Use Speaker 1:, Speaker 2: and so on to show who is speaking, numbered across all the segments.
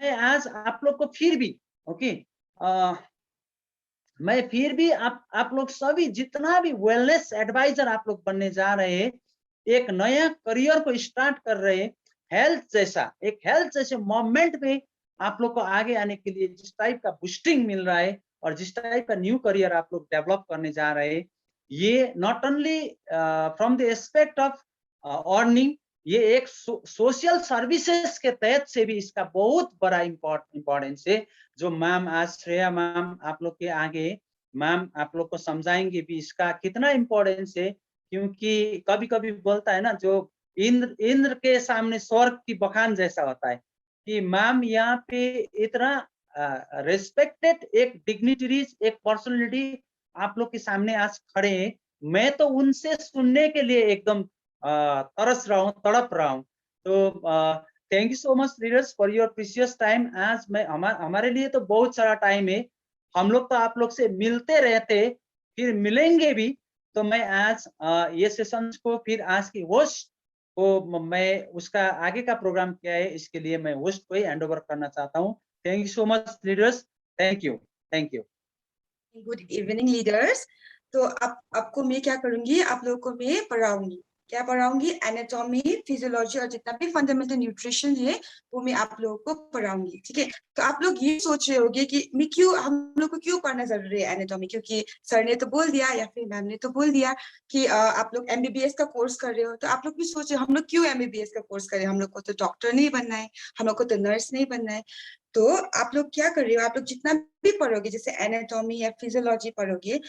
Speaker 1: मैं आज आप लोग को फिर भी ओके मैं फिर भी आप लोग सभी जितना भी वेलनेस एडवाइजर आप लोग बनने जा रहे हैं, एक नया करियर को स्टार्ट कर रहे हैं, हेल्थ जैसे मोमेंट में आप लोग को आगे आने के लिए जिस टाइप का बूस्टिंग मिल रहा है और जिस टाइप का न्यू करियर आप लोग डेवलप करने जा रहे हैं, ये not only from the aspect of earning, ये एक सोशल सर्विसेज के तहत से भी इसका बहुत बड़ा इम्पोर्टेंस है, जो मैम आज श्रेया मैम आप लोग के आगे मैम आप लोग को समझाएंगे भी इसका कितना इम्पोर्टेंस है। क्योंकि कभी कभी बोलता है ना, जो इंद्र के सामने स्वर्ग की बखान जैसा होता है कि मैम यहाँ पे इतना रेस्पेक्टेड एक डिग्निटरीज, एक पर्सनालिटी आप लोग के सामने आज खड़े हैं। मैं तो उनसे सुनने के लिए एकदम तरस रहा हूँ, तड़प रहा हूँ। तो thank you so much leaders for your precious time. आज मैं हमारे लिए तो बहुत सारा टाइम है, हम लोग तो आप लोग से मिलते रहते, फिर मिलेंगे भी। तो मैं आज ये सेशन को फिर आज की होस्ट को मैं उसका आगे का प्रोग्राम क्या है इसके लिए मैं होस्ट को ही हैंड ओवर करना चाहता हूँ। Thank you so much leaders, thank you, thank you.
Speaker 2: Good evening leaders. तो आपको मैं क्या करूंगी, आप लोगों को मैं पढ़ाऊंगी, क्या पढ़ाऊंगी, एनाटॉमी, फिजियोलॉजी और जितना भी फंडामेंटल न्यूट्रिशन है वो मैं आप लोगों को पढ़ाऊंगी। ठीक है, तो आप लोग ये सोच रहे होंगे कि मैं क्यों, हम लोग को क्यों पढ़ना जरूरी है एनाटॉमी, क्योंकि सर ने तो बोल दिया या फिर मैम ने तो बोल दिया कि आप लोग एमबीबीएस का कोर्स कर रहे हो। तो आप लोग भी सोच रहे हो हम लोग क्यों एमबीबीएस का कोर्स करें, हम लोग को तो डॉक्टर नहीं बनना है, हम लोग को तो नर्स नहीं बनना है। तो आप लोग क्या कर रहे हो, आप लोग जितना भी पढ़ोगे, जैसे एनाटॉमी या फिजियोलॉजी पढ़ोगे,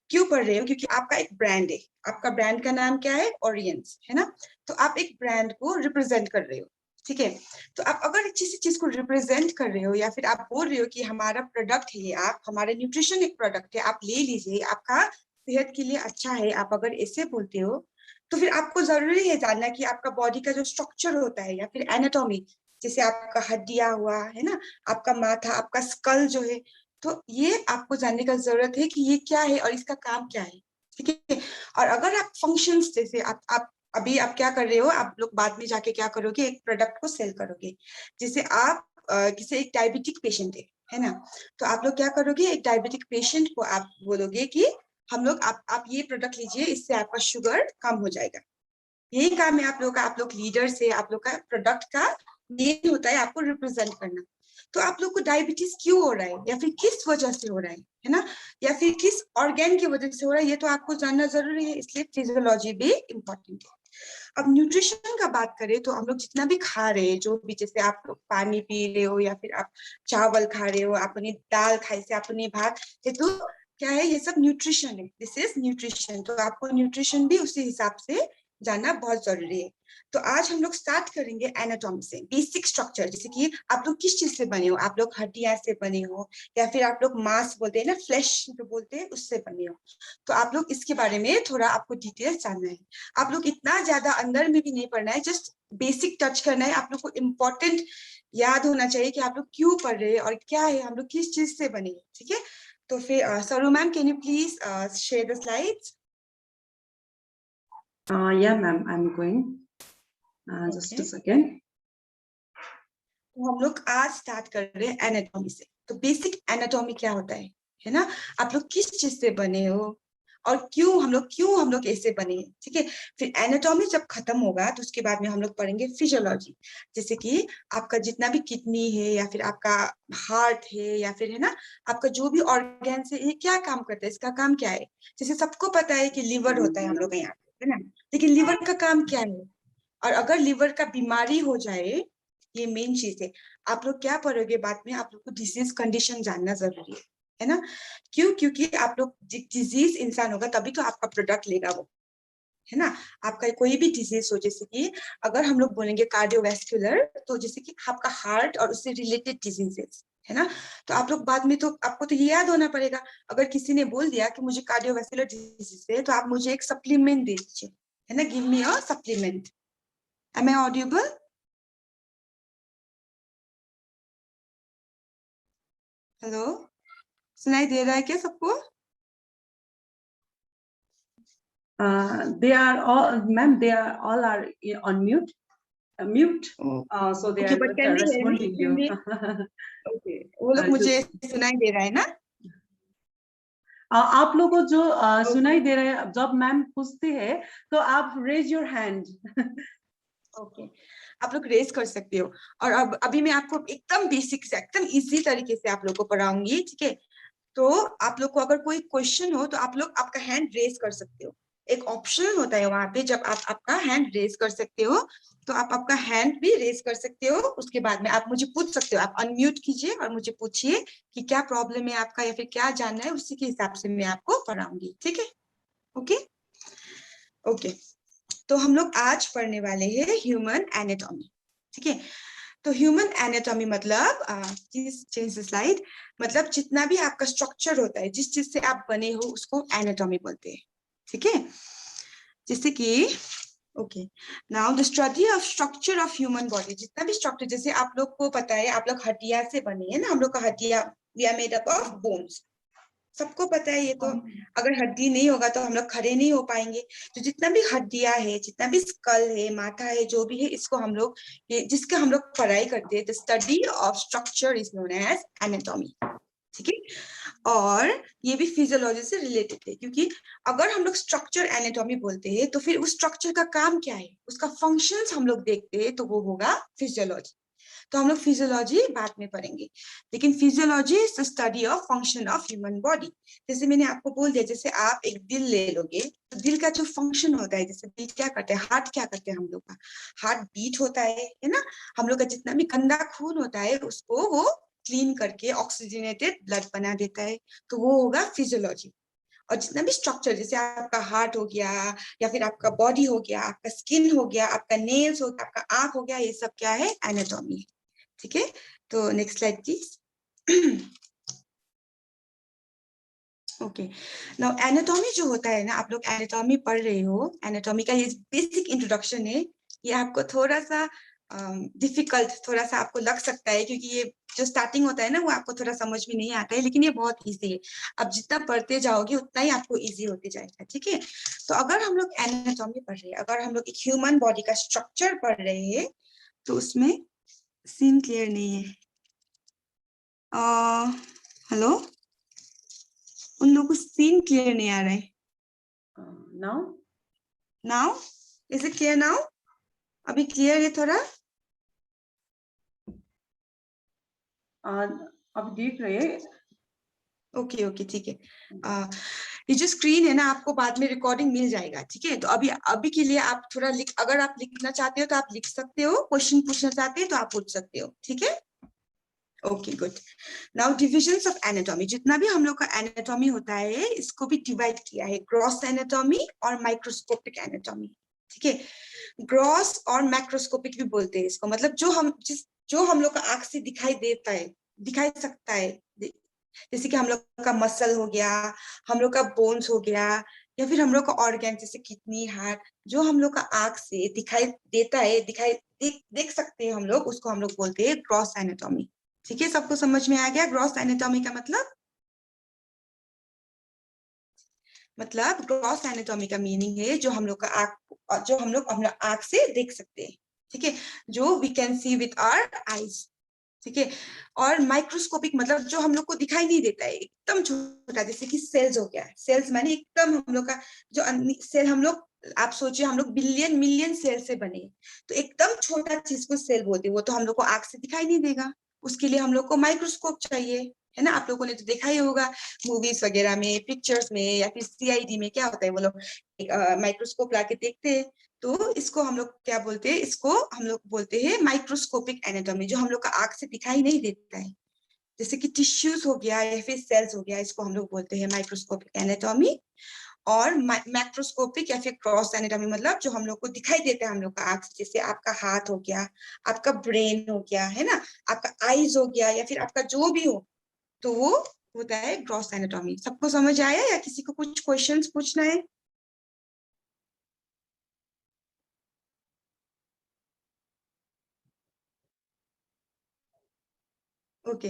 Speaker 2: क्यों पढ़ रहे हो, क्योंकि आपका एक ब्रांड है। आपका ब्रांड का नाम क्या है, ओरियंस, है ना। तो आप एक ब्रांड को रिप्रेजेंट कर रहे हो। ठीक है, तो आप अगर किसी चीज को रिप्रेजेंट कर रहे हो या फिर आप बोल रहे हो कि हमारा प्रोडक्ट है, आप हमारे न्यूट्रिशन एक प्रोडक्ट है, आप ले लीजिए, आपका सेहत के लिए अच्छा है, आप अगर ऐसे बोलते हो, तो फिर आपको जरूरी है जानना कि आपका बॉडी का जो स्ट्रक्चर होता है या फिर एनाटॉमी, जैसे आपका हड्डियां हुआ है ना, आपका माथा, आपका स्कल जो है, तो ये आपको जानने का जरूरत है कि ये क्या है और इसका काम क्या है। ठीक है, और अगर आप फंक्शंस, जैसे आप अभी आप क्या कर रहे हो, आप लोग बाद में जाके क्या करोगे, एक प्रोडक्ट को सेल करोगे। जैसे आप किसी एक डायबिटिक पेशेंट है ना, तो आप लोग क्या करोगे, एक डायबिटिक पेशेंट को आप बोलोगे कि हम लोग आप ये प्रोडक्ट लीजिए, इससे आपका शुगर कम हो जाएगा। यही काम है आप लोग का, आप लोग लीडर से, आप लोग का प्रोडक्ट का मेन होता है आपको रिप्रेजेंट करना। तो आप लोग को डायबिटीज क्यों हो रहा है या फिर किस वजह से हो रहा है ना, या फिर किस ऑर्गेन की वजह से हो रहा है, ये तो आपको जानना जरूरी है, इसलिए फिजियोलॉजी भी इम्पोर्टेंट है। अब न्यूट्रिशन का बात करें तो हम लोग जितना भी खा रहे हैं, जो भी, जैसे आप लोग पानी पी रहे हो या फिर आप चावल खा रहे हो, आपने दाल खाई से आपने भात, ये तो क्या है, ये सब न्यूट्रिशन है, दिस इज न्यूट्रिशन। तो आपको न्यूट्रिशन भी उसी हिसाब से जानना बहुत जरूरी है। तो आज हम लोग स्टार्ट करेंगे एनाटॉमी से, बेसिक स्ट्रक्चर, जैसे कि आप लोग किस चीज से बने हो, आप लोग हड्डियां से बने हो या फिर आप लोग मांस बोलते हैं ना, फ्लैश जो बोलते हैं, उससे बने हो। तो आप लोग इसके बारे में थोड़ा आपको डिटेल जानना है। आप लोग इतना ज्यादा अंदर में भी नहीं पढ़ना है, जस्ट बेसिक टच करना है। आप लोग को इम्पोर्टेंट याद होना चाहिए कि आप लोग क्यों पढ़ रहे हैं और क्या है, हम लोग किस चीज से बने। ठीक है, तो फिर सरू ma'am, can you please share the slides?
Speaker 3: Yeah, ma'am, I'm going. Just a second.
Speaker 2: तो हम लोग आज स्टार्ट कर रहे हैं एनाटॉमी से। तो बेसिक एनाटॉमी क्या होता है ना, आप लोग किस चीज से बने हो और क्यों हम लोग ऐसे बने हैं। ठीक है, फिर एनाटॉमी जब खत्म होगा तो उसके बाद में हम लोग पढ़ेंगे फिजियोलॉजी, जैसे कि आपका जितना भी किडनी है या फिर आपका हार्ट है या फिर है ना, आपका जो भी ऑर्गन है, ये क्या काम करता है, इसका काम क्या है। जैसे सबको पता है कि लीवर होता है हम लोग यहाँ पे, है ना, लेकिन लीवर का काम क्या है, और अगर लीवर का बीमारी हो जाए, ये मेन चीज है। आप लोग क्या पढ़ोगे बाद में, आप लोग को डिजीज कंडीशन जानना जरूरी है ना। क्यों, क्योंकि आप लोग डिजीज इंसान होगा तभी तो आपका प्रोडक्ट लेगा वो, है ना। आपका कोई भी डिजीज हो, जैसे कि अगर हम लोग बोलेंगे कार्डियोवैस्कुलर, तो जैसे कि आपका हार्ट और उससे रिलेटेड डिजीजेस, है ना। तो आप लोग बाद में तो आपको तो ये याद होना पड़ेगा, अगर किसी ने बोल दिया कि मुझे कार्डियोवैस्कुलर डिजीज है, तो आप मुझे एक सप्लीमेंट दे दीजिए, है ना, give me a supplement. Am I audible? Hello, सुनाई दे रहा है क्या सबको?
Speaker 3: They are all, ma'am, they are all are on mute. mute,
Speaker 2: Oh,
Speaker 3: so they
Speaker 2: okay,
Speaker 3: are
Speaker 2: but
Speaker 3: not
Speaker 2: can they hear me?
Speaker 3: responding
Speaker 2: Can
Speaker 3: you.
Speaker 2: they? Okay, वो लोग
Speaker 3: जो
Speaker 2: मुझे सुनाई दे रहा है ना?
Speaker 3: आप लोगों को जो सुनाई
Speaker 2: Okay.
Speaker 3: दे रहे हैं, जब मैम पूछते हैं तो आप रेज योर हैंड.
Speaker 2: ओके, आप लोग रेस कर सकते हो। और अब अभी मैं आपको एकदम बेसिक से एकदम इजी तरीके से आप लोग को पढ़ाऊंगी, ठीक है? तो आप लोग को अगर कोई क्वेश्चन हो तो आप लोग आपका हैंड रेस कर सकते हो। एक ऑप्शन होता है वहां पे, जब आप आपका हैंड रेस कर सकते हो तो आप आपका हैंड भी रेस कर सकते हो। उसके बाद में आप मुझे पूछ सकते हो, आप अनम्यूट कीजिए और मुझे पूछिए कि क्या प्रॉब्लम है आपका या फिर क्या जानना है, उसी के हिसाब से मैं आपको पढ़ाऊंगी, ठीक है? ओके ओके, तो हम लोग आज पढ़ने वाले हैं ह्यूमन एनाटॉमी, ठीक है? तो ह्यूमन एनाटॉमी मतलब चेंज द स्लाइड, मतलब जितना भी आपका स्ट्रक्चर होता है, जिस चीज से आप बने हो उसको एनाटॉमी बोलते हैं, ठीक है? जैसे कि okay, now the study of structure of human body, जितना भी स्ट्रक्चर, जैसे आप लोग को पता है आप लोग हड्डियां से बने हैं ना, हम लोग का हड्डियां, we are made up of bones, सबको पता है ये तो। अगर हड्डी नहीं होगा तो हम लोग खड़े नहीं हो पाएंगे। तो जितना भी हड्डियां है, जितना भी स्कल है, माथा है, जो भी है, इसको हम लोग, जिसका हम लोग पढ़ाई करते हैं, the study of structure is known as anatomy, ठीक है? और ये भी फिजियोलॉजी से रिलेटेड है, क्योंकि अगर हम लोग स्ट्रक्चर एनाटॉमी बोलते हैं तो फिर उस स्ट्रक्चर का काम क्या है, उसका फंक्शंस हम लोग देखते हैं, तो वो होगा फिजियोलॉजी। तो हम लोग फिजियोलॉजी बाद में पढ़ेंगे, लेकिन physiology is the study of function of human body. जैसे मैंने आपको बोल दिया, जैसे आप एक दिल ले लोगे तो दिल का जो फंक्शन होता है, जैसे दिल क्या करते हैं, हार्ट क्या करते हैं, हम लोग का हार्ट बीट होता है ना? हम लोग का जितना भी गंदा खून होता है उसको वो क्लीन करके ऑक्सीजनेटेड ब्लड बना देता है, तो वो होगा फिजियोलॉजी। और जितना भी स्ट्रक्चर, जैसे आपका हार्ट हो गया, या फिर आपका बॉडी हो गया, आपका स्किन हो गया, आपका नेल्स हो गया, आपका आंख हो गया, ये सब क्या है, एनाटॉमी, ठीक है? तो next slide please. Okay, now anatomy जो होता है ना, आप लोग एनाटॉमी पढ़ रहे हो, एनाटॉमी का ये बेसिक इंट्रोडक्शन है। ये आपको थोड़ा सा डिफिकल्ट थोड़ा सा आपको लग सकता है, क्योंकि ये जो स्टार्टिंग होता है ना वो आपको थोड़ा समझ में नहीं आता है, लेकिन ये बहुत इजी है। अब जितना पढ़ते जाओगे उतना ही आपको इजी होते जाएगा, ठीक है? तो अगर हम लोग एनाटॉमी पढ़ रहे हैं, अगर हम लोग एक ह्यूमन बॉडी का स्ट्रक्चर पढ़ रहे हैं, तो उसमें सीन क्लियर नहीं है। हेलो, उन लोगों को सीन क्लियर नहीं आ रहा है।
Speaker 3: now
Speaker 2: now is it clear now? अभी क्लियर है थोड़ा?
Speaker 3: अब देख रहे हैं.
Speaker 2: ओके ओके, ठीक है। ये जो स्क्रीन है ना, आपको बाद में रिकॉर्डिंग मिल जाएगा, ठीक है? तो अभी अभी के लिए आप थोड़ा अगर आप लिखना चाहते हो तो आप लिख सकते हो, क्वेश्चन पूछना चाहते हो तो आप पूछ सकते हो, ठीक है? Okay good. Now divisions of anatomy, जितना भी हम लोग का एनाटॉमी होता है इसको भी डिवाइड किया है, ग्रॉस एनाटॉमी और माइक्रोस्कोपिक एनाटॉमी, ठीक है? ग्रॉस और मैक्रोस्कोपिक भी बोलते हैं इसको, मतलब जो हम लोग का आंख से दिखाई देता है, दिखाई सकता है, जैसे कि हम लोग का मसल हो गया, हम लोग का बोन्स हो गया, या फिर हम लोग का ऑर्गन जैसे किडनी, हार्ट, जो हम लोग का आंख से दिखाई देता है, देख सकते हैं हम लोग, उसको हम लोग बोलते हैं ग्रॉस एनाटॉमी, ठीक है? सबको समझ में आ गया ग्रॉस एनाटॉमी का मतलब ग्रॉस एनाटॉमी का मीनिंग है जो हम लोग का आंख से देख सकते हैं, ठीक है? जो we can see with our eyes, ठीक है? और माइक्रोस्कोपिक मतलब जो हम लोग को दिखाई नहीं देता है, एकदम छोटा, जैसे कि सेल्स हो गया। सेल्स माने एकदम हम लोग का जो सेल, हम लोग, आप सोचिए हम लोग बिलियन मिलियन सेल से बने, तो एकदम छोटा चीज को सेल बोलते हैं, वो तो हम लोग को आंख से दिखाई नहीं देगा, उसके लिए हम लोग को माइक्रोस्कोप चाहिए, है ना? आप लोगों ने तो देखा ही होगा मूवीज वगैरह में, पिक्चर्स में, या फिर सीआईडी में क्या होता है, वो लोग माइक्रोस्कोप लाके देखते हैं। तो इसको हम लोग क्या बोलते हैं, इसको हम लोग बोलते हैं माइक्रोस्कोपिक एनाटॉमी, जो हम लोग का आंख से दिखाई नहीं देता है, जैसे कि टिश्यूज हो गया या फिर सेल्स हो गया, इसको हम लोग बोलते हैं माइक्रोस्कोपिक एनाटॉमी। और मैक्रोस्कोपिक या फिर क्रॉस एनाटॉमी मतलब जो हम लोग को दिखाई देता है हम लोग का आंख से, जैसे आपका हाथ हो गया, आपका ब्रेन हो गया, है ना, आपका आईज हो गया, या फिर आपका जो भी हो, तो वो होता है ग्रॉस एनाटॉमी। सबको समझ आया या किसी को कुछ क्वेश्चंस पूछना है? ओके,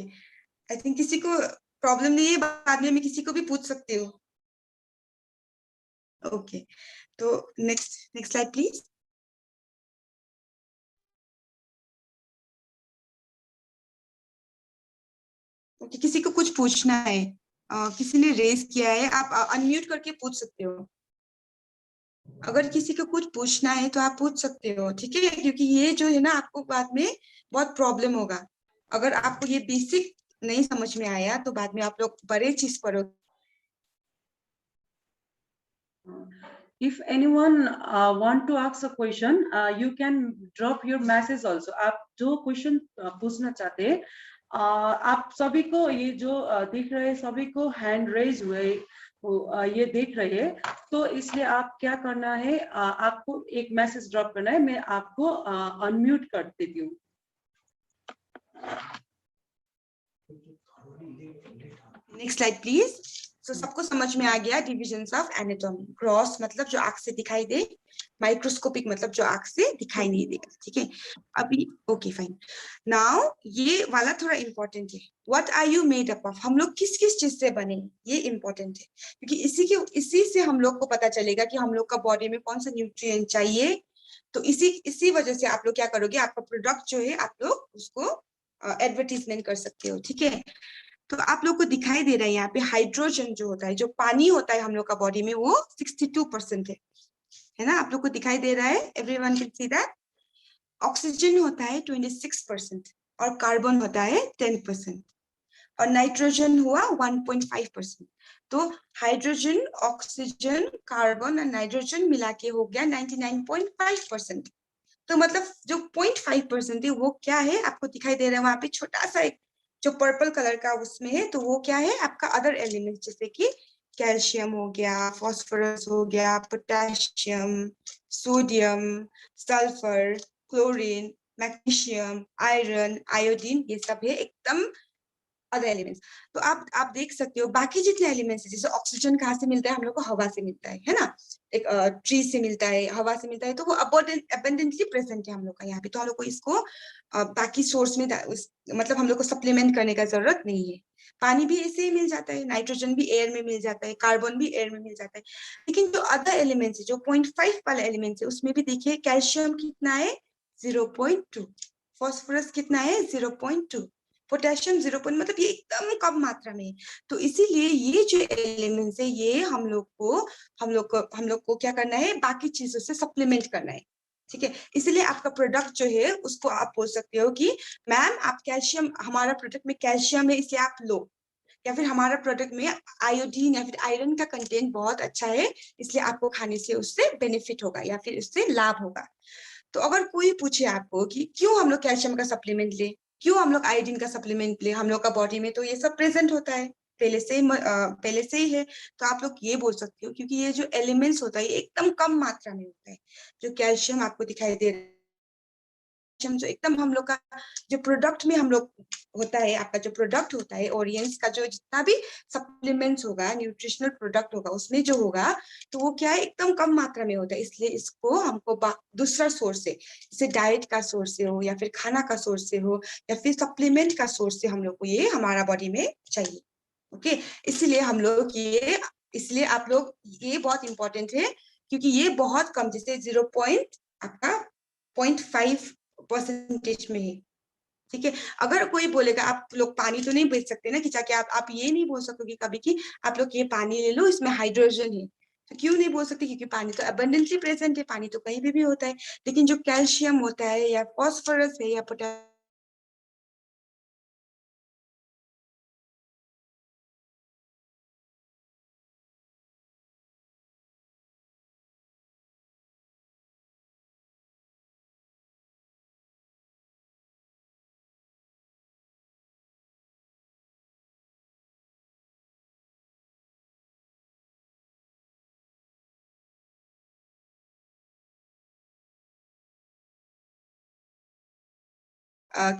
Speaker 2: आई थिंक किसी को प्रॉब्लम नहीं है, बाद में मैं किसी को भी पूछ सकती हूँ। ओके, तो नेक्स्ट स्लाइड प्लीज। ओके, किसी को कुछ पूछना है? किसी ने रेज किया है, आप अनम्यूट करके पूछ सकते हो। अगर किसी को कुछ पूछना है तो आप पूछ सकते हो, ठीक है, क्योंकि ये जो है ना आपको बाद में बहुत प्रॉब्लम होगा। अगर आपको ये बेसिक नहीं समझ में आया तो बाद में आप लोग बड़े चीज पढ़ो।
Speaker 3: If anyone want to ask a question, you can drop your message also. आप जो क्वेश्चन पूछना चाहते हैं, आप सभी को ये जो देख रहे हैं, सभी को हैंड रेज हुए ये देख रहे हैं, तो इसलिए आप क्या करना है, आपको एक मैसेज ड्रॉप करना है। मैं आपको अनम्यूट कर देती हूँ।
Speaker 2: Next slide please. तो सबको समझ में आ गया डिविजन्स ऑफ एनाटॉमी। ग्रॉस मतलब जो आंख से दिखाई दे, माइक्रोस्कोपिक मतलब जो आंख से दिखाई नहीं देगा, ठीक है। अभी ओके फाइन। नाउ ये वाला थोड़ा इंपॉर्टेंट है। What are you made up of? हम लोग किस किस चीज से बने, ये इंपॉर्टेंट है, क्योंकि इसी से हम लोग को पता चलेगा कि हम लोग का बॉडी में कौन सा न्यूट्रिएंट चाहिए। तो इसी वजह से आप लोग क्या करोगे, आपका प्रोडक्ट जो है आप लोग उसको एडवर्टीजमेंट कर सकते हो, ठीक है। तो आप लोग को दिखाई दे रहा है यहाँ पे हाइड्रोजन जो होता है, जो पानी होता है हम लोग का बॉडी में, वो 62% है ना। आप लोग को दिखाई दे रहा है, everyone can see that. Oxygen होता है 26% और कार्बन होता है 10% और नाइट्रोजन हुआ 1.5%। तो हाइड्रोजन, ऑक्सीजन, कार्बन और नाइट्रोजन मिला के हो गया 99.5%। तो मतलब जो 0.5% है वो क्या है, आपको दिखाई दे रहा है वहां पे छोटा सा एक जो पर्पल कलर का उसमें है, तो वो क्या है, आपका अदर एलिमेंट, जैसे कि कैल्शियम हो गया, फास्फोरस हो गया, potassium, sodium, sulphur, chlorine, magnesium, iron, iodine, ये सब है एकदम अदर एलिमेंट्स। तो आप देख सकते हो बाकी जितने एलिमेंट्स है, जैसे ऑक्सीजन कहाँ से मिलता है, हम लोग को हवा से मिलता है ना, एक ट्री से मिलता है, हवा से मिलता है, तो वो अबंडेंटली प्रेजेंट है हम लोग का यहाँ पे। तो हम लोग को इसको बाकी सोर्स में मतलब हम लोग को सप्लीमेंट करने का जरूरत नहीं है। पानी भी ऐसे ही मिल जाता है, नाइट्रोजन भी एयर में मिल जाता है, कार्बन भी एयर में मिल जाता है। लेकिन जो अदर एलिमेंट्स है, जो 0.5 वाला एलिमेंट्स है, उसमें भी देखिए कैल्शियम कितना है 0.2, फास्फोरस कितना है 0.2, पोटेशियम 0. मतलब ये एकदम कम मात्रा में है। तो इसीलिए ये जो एलिमेंट्स है, ये हम लोग को क्या करना है, बाकी चीजों से सप्लीमेंट करना है, ठीक है। इसलिए आपका प्रोडक्ट जो है उसको आप बोल सकते हो कि मैम आप कैल्शियम, हमारा प्रोडक्ट में कैल्शियम है इसलिए आप लो, या फिर हमारा प्रोडक्ट में आयोडीन या फिर आयरन का कंटेंट बहुत अच्छा है इसलिए आपको खाने से उससे बेनिफिट होगा या फिर उससे लाभ होगा। तो अगर कोई पूछे आपको कि क्यों हम लोग कैल्शियम का सप्लीमेंट ले, क्यों हम लोग आयोडीन का सप्लीमेंट ले, हम लोग का बॉडी में तो ये सब प्रेजेंट होता है पहले से ही है, तो आप लोग ये बोल सकते हो क्योंकि ये जो एलिमेंट्स होता है ये एकदम कम मात्रा में होता है। जो कैल्शियम आपको दिखाई दे रहा है, जो एकदम हम लोग का जो प्रोडक्ट में हम लोग होता है, आपका जो प्रोडक्ट होता है ओरियंस का, जो जितना भी सप्लीमेंट्स होगा, न्यूट्रिशनल प्रोडक्ट होगा, उसमें जो होगा तो वो क्या है एकदम कम मात्रा में होता है। इसलिए इसको हमको दूसरा सोर्स से, जैसे डाइट का सोर्स से हो या फिर खाना का सोर्स से हो या फिर सप्लीमेंट का सोर्स से हम लोग को ये हमारा बॉडी में चाहिए, ओके। इसलिए हम लोग ये, इसलिए आप लोग, ये बहुत इंपॉर्टेंट है क्योंकि ये बहुत कम, जैसे 0.5% में है, ठीक है। अगर कोई बोलेगा आप लोग पानी तो नहीं बेच सकते ना, कि जाके आप ये नहीं बोल सकोगे कभी कि आप लोग ये पानी ले लो इसमें हाइड्रोजन है, तो क्यों नहीं बोल सकते, क्योंकि पानी तो अबंडेंटली प्रेजेंट है, पानी तो कहीं भी होता है। लेकिन जो कैल्शियम होता है या फॉस्फोरस है या पोटेशियम,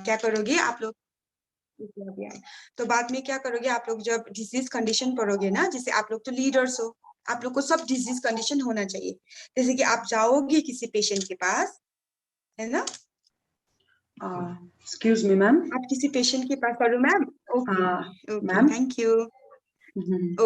Speaker 2: क्या करोगे आप लोग, तो बाद में क्या करोगे आप लोग, जब डिजीज कंडीशन पढ़ोगे ना, जैसे आप लोग तो लीडर्स हो, आप लोग को सब डिजीज कंडीशन होना चाहिए। जैसे कि आप जाओगे किसी पेशेंट के पास, है ना,
Speaker 3: एक्सक्यूज मी मैम,
Speaker 2: आप किसी पेशेंट के पास पढ़ो ma'am, okay okay
Speaker 3: ma'am,
Speaker 2: thank you,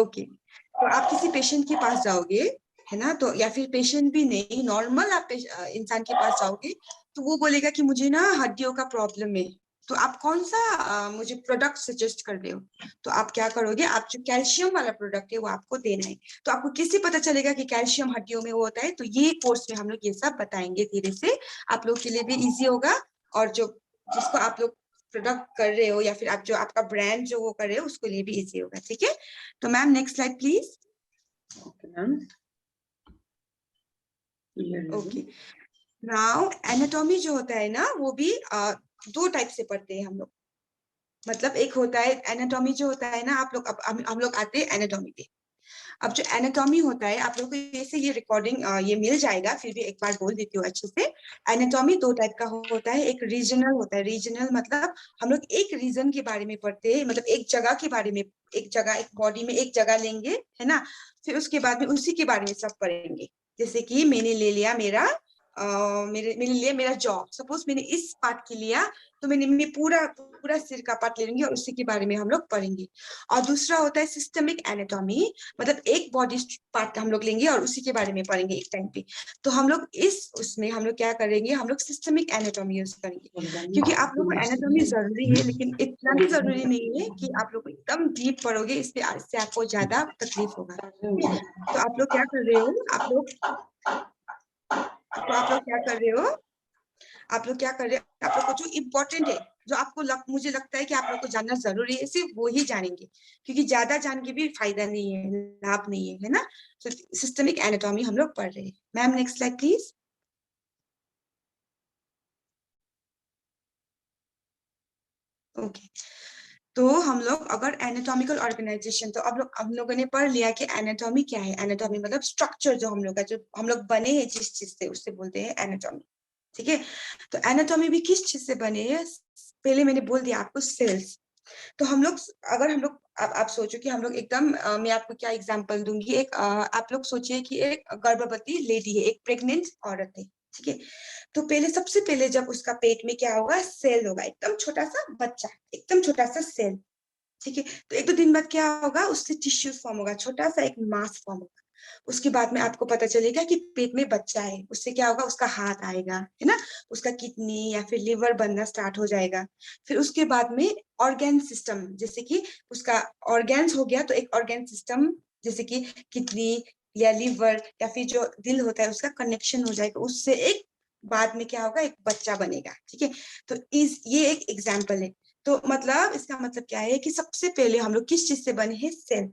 Speaker 2: okay. तो आप किसी पेशेंट के पास जाओगे, है ना, तो या फिर पेशेंट भी नहीं, नॉर्मल आप इंसान के पास जाओगे, तो वो बोलेगा कि मुझे ना हड्डियों का प्रॉब्लम है, तो आप कौन सा मुझे प्रोडक्ट सजेस्ट कर रहे हो? तो आप क्या करोगे, आप जो कैल्शियम वाला प्रोडक्ट है वो आपको देना है। तो आपको कैसे पता चलेगा कि कैल्शियम हड्डियों में वो होता है? तो ये कोर्स में हम लोग ये सब बताएंगे धीरे से, आप लोग के लिए भी इजी होगा, और जो जिसको आप लोग प्रोडक्ट कर रहे हो या फिर आप जो आपका ब्रांड जो वो कर रहे हो उसके लिए भी इजी होगा। ठीक है, तो ma'am next slide please.
Speaker 3: Okay, ma'am. Clear है
Speaker 2: ओके, नाउ एनाटॉमी जो होता है ना वो भी दो टाइप से पढ़ते हैं हम लोग। मतलब एक होता है एनाटॉमी जो होता है ना, आप लोग हम लोग आते हैं एनाटॉमी पे। अब जो एनाटॉमी होता है आप लोग को ऐसे ये रिकॉर्डिंग ये मिल जाएगा, फिर भी एक बार बोल देती हूँ अच्छे से। एनाटॉमी दो टाइप का होता है, एक रीजनल होता है। रीजनल मतलब हम लोग एक रीजन के बारे में पढ़ते हैं, मतलब एक जगह के बारे में, एक जगह, एक बॉडी में एक जगह लेंगे, है ना। फिर उसके बाद में उसी के बारे में सब पढ़ेंगे। जैसे कि मैंने ले लिया मेरा मैंने लिया मेरा जॉ, सपोज मैंने इस पार्ट के लिया, तो मैं पूरा पूरा सिर का पार्ट ले लूंगी और उसी के बारे में हम लोग पढ़ेंगे। और दूसरा होता है सिस्टमिक एनाटॉमी, मतलब एक बॉडी पार्ट हम लोग लेंगे और उसी के बारे में पढ़ेंगे एक टाइम पे। तो हम लोग उसमें हम लोग क्या करेंगे, हम लोग सिस्टमिक एनाटॉमी यूज करेंगे, क्योंकि आप लोग को एनाटॉमी जरूरी है, लेकिन इतना भी जरूरी नहीं है कि आप लोग एकदम डीप पढ़ोगे, इससे आपको ज्यादा तकलीफ होगा। तो आप लोग क्या कर रहे हो, आप लोग क्या कर रहे हो, आप लोग क्या कर रहे हो, आप लोग को जो इम्पोर्टेंट है, जो आपको मुझे लगता है कि आप लोग को जानना जरूरी है, सिर्फ वो ही जानेंगे, क्योंकि ज्यादा जान के भी फायदा नहीं है, लाभ नहीं है, है ना। तो सिस्टमिक एनाटॉमी हम लोग पढ़ रहे हैं। Ma'am next slide please. Okay, तो हम लोग अगर एनाटॉमिकल ऑर्गेनाइजेशन, तो अब हम लोगों ने पढ़ लिया कि एनाटॉमी क्या है। एनाटॉमी मतलब स्ट्रक्चर, जो हम लोग का, जो हम लोग बने हैं जिस चीज से, उससे बोलते हैं एनाटॉमी। ठीक है, तो एनाटॉमी भी किस चीज से बने हैं, पहले मैंने बोल दिया आपको, सेल्स। तो हम लोग, अगर हम लोग, आप सोचो कि हम लोग एकदम मैं आपको क्या एग्जांपल दूंगी, एक आप लोग सोचिए कि एक गर्भवती लेडी है, एक प्रेग्नेंट औरत है। ठीक है, तो पहले, सबसे पहले जब उसका पेट में क्या होगा, सेल होगा, एकदम छोटा सा बच्चा, एकदम छोटा सा सेल। ठीक है, तो एक दो दिन बाद क्या होगा, उससे टिश्यूज फॉर्म होगा, छोटा सा एक मास फॉर्म होगा। उसके बाद में आपको पता चलेगा कि पेट में बच्चा है, उससे क्या होगा, उसका हाथ आएगा, है ना, उसका किडनी या फिर लिवर बनना स्टार्ट हो जाएगा। फिर उसके बाद में ऑर्गेन सिस्टम, जैसे कि उसका ऑर्गेन्स हो गया, तो एक ऑर्गेन सिस्टम जैसे कि किडनी या लिवर या फिर जो दिल होता है उसका कनेक्शन हो जाएगा, उससे एक बाद में क्या होगा, एक बच्चा बनेगा। ठीक है, तो ये एक एग्जाम्पल है। तो मतलब इसका मतलब क्या है कि सबसे पहले हम लोग किस चीज से बने हैं, सेल।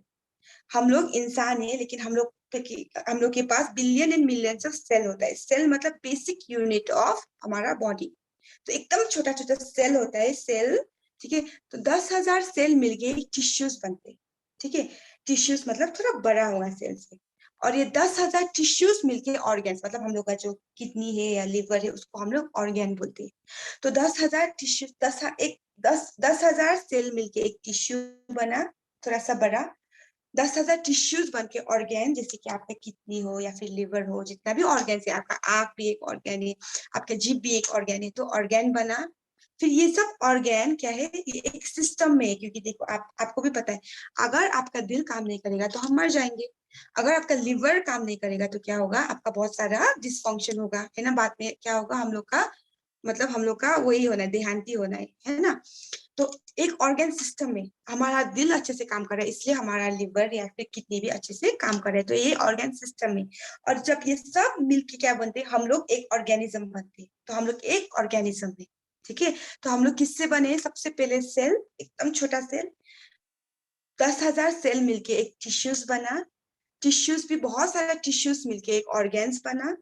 Speaker 2: हम लोग इंसान है, लेकिन हम लोग के पास billion and millions of cell होता है। सेल मतलब बेसिक यूनिट ऑफ हमारा बॉडी। तो एकदम छोटा छोटा सेल होता है, सेल। ठीक है, तो 10,000 सेल मिलके एक टिश्यूज बनते हैं। ठीक है, टिश्यूज मतलब थोड़ा बड़ा होगा सेल से। और ये 10,000 टिश्यूज मिलके ऑर्गेन्स, मतलब हम लोग का जो किडनी है या लिवर है उसको हम लोग ऑर्गेन बोलते हैं। तो 10,000 टिश्यू, 10,000 सेल मिलके एक टिश्यू बना, थोड़ा सा बड़ा। 10,000 टिश्यूज बन के ऑर्गेन, जैसे कि आपका किडनी हो या फिर लिवर हो, जितना भी ऑर्गेन है, आपका आंख भी एक ऑर्गेन है, आपका जीभ भी एक ऑर्गेन है, तो ऑर्गेन बना। फिर ये सब ऑर्गेन क्या है, ये एक सिस्टम में है, क्योंकि देखो आपको भी पता है, अगर आपका दिल काम नहीं करेगा तो हम मर जाएंगे। अगर आपका लिवर काम नहीं करेगा तो क्या होगा, आपका बहुत सारा डिसफंक्शन होगा, है ना। बाद में क्या होगा, हम लोग का, मतलब हम लोग का वही होना है, देहांती होना है ना। तो एक ऑर्गन सिस्टम में हमारा दिल अच्छे से काम कर रहा है, इसलिए हमारा लिवर या फिर किडनी भी अच्छे से काम कर रहे हैं, तो ये ऑर्गन सिस्टम में। और जब ये सब मिलके क्या बनते हैं, हम लोग एक ऑर्गेनिज्म बनते हैं। तो हम लोग एक ऑर्गेनिज्म है। ठीक है, तो हम लोग किससे बने हैं, सबसे पहले सेल, एकदम छोटा सेल। 10,000 सेल मिलके एक टिश्यूज बना, टिश्यूज भी बहुत सारा टिश्यूज मिलके एक ऑर्गेन्स बना।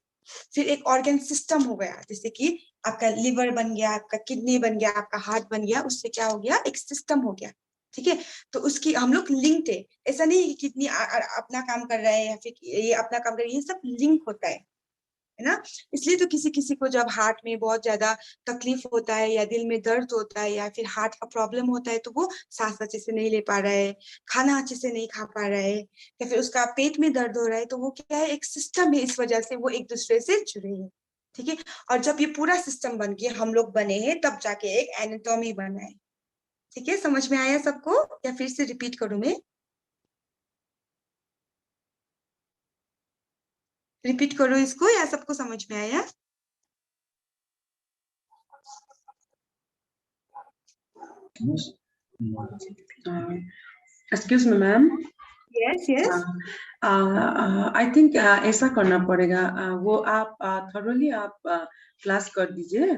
Speaker 2: फिर एक ऑर्गन सिस्टम हो गया, जैसे कि आपका लिवर बन गया, आपका किडनी बन गया, आपका हार्ट बन गया, उससे क्या हो गया, एक सिस्टम हो गया। ठीक है, तो उसकी हम लोग लिंक्ड है। ऐसा नहीं है कि किडनी अपना काम कर रहा है या फिर ये अपना काम कर रहा है, ये सब लिंक होता है ना। इसलिए तो किसी किसी को जब हार्ट में बहुत ज्यादा तकलीफ होता है या दिल में दर्द होता है या फिर हार्ट का प्रॉब्लम होता है, तो वो सांस अच्छे से नहीं ले पा रहा है, खाना अच्छे से नहीं खा पा रहा है, या फिर उसका पेट में दर्द हो रहा है, तो वो क्या है, एक सिस्टम है, इस वजह से वो एक दूसरे से जुड़े हैं। ठीक है, और जब ये पूरा सिस्टम बन के हम लोग बने हैं, तब जाके एक एनाटॉमी बना है। ठीक है, समझ में आया सबको, या फिर से रिपीट करूं मैं? रिपीट करो इसको, या सबको समझ में आया?
Speaker 3: Excuse me, ma'am.
Speaker 2: Yes, yes.
Speaker 3: I think ऐसा करना पड़ेगा, वो आप थोरली आप क्लास कर दीजिए,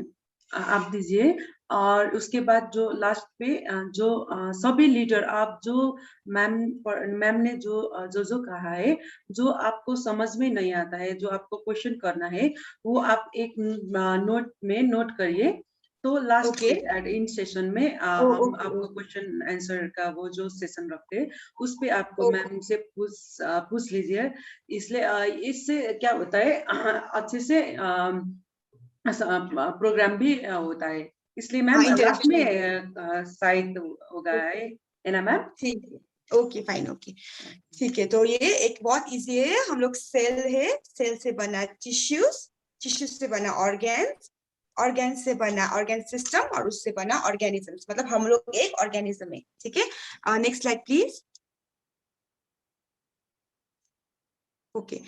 Speaker 3: आप दीजिए, और उसके बाद जो लास्ट पे जो सभी लीडर आप जो मैम ने जो कहा है, जो आपको समझ में नहीं आता है, जो आपको क्वेश्चन करना है, वो आप एक नोट में नोट करिए, तो लास्ट
Speaker 2: Okay.
Speaker 3: इन सेशन में
Speaker 2: Oh,
Speaker 3: हम
Speaker 2: okay,
Speaker 3: आपको
Speaker 2: okay.
Speaker 3: क्वेश्चन आंसर का वो जो सेशन रखते हैं उस पे आपको
Speaker 2: Okay.
Speaker 3: मैम से पूछ लीजिए। इसलिए इससे क्या होता है, अच्छे से प्रोग्राम भी होता है, इसलिए मैम लास्ट
Speaker 2: interaction
Speaker 3: में शायद होगा है ना मैम?
Speaker 2: ठीक है, ओके फाइन, ओके ठीक है। तो ये एक बहुत इजी है, हम लोग सेल है, सेल से बना टिश्यूज, टिश्यूज से बना ऑर्गेन्स, ऑर्गेन से बना ऑर्गेन सिस्टम, और उससे बना ऑर्गेनिजम्स, मतलब हम लोग एक ऑर्गेनिज्म है, ठीक है। Next slide please. ओके,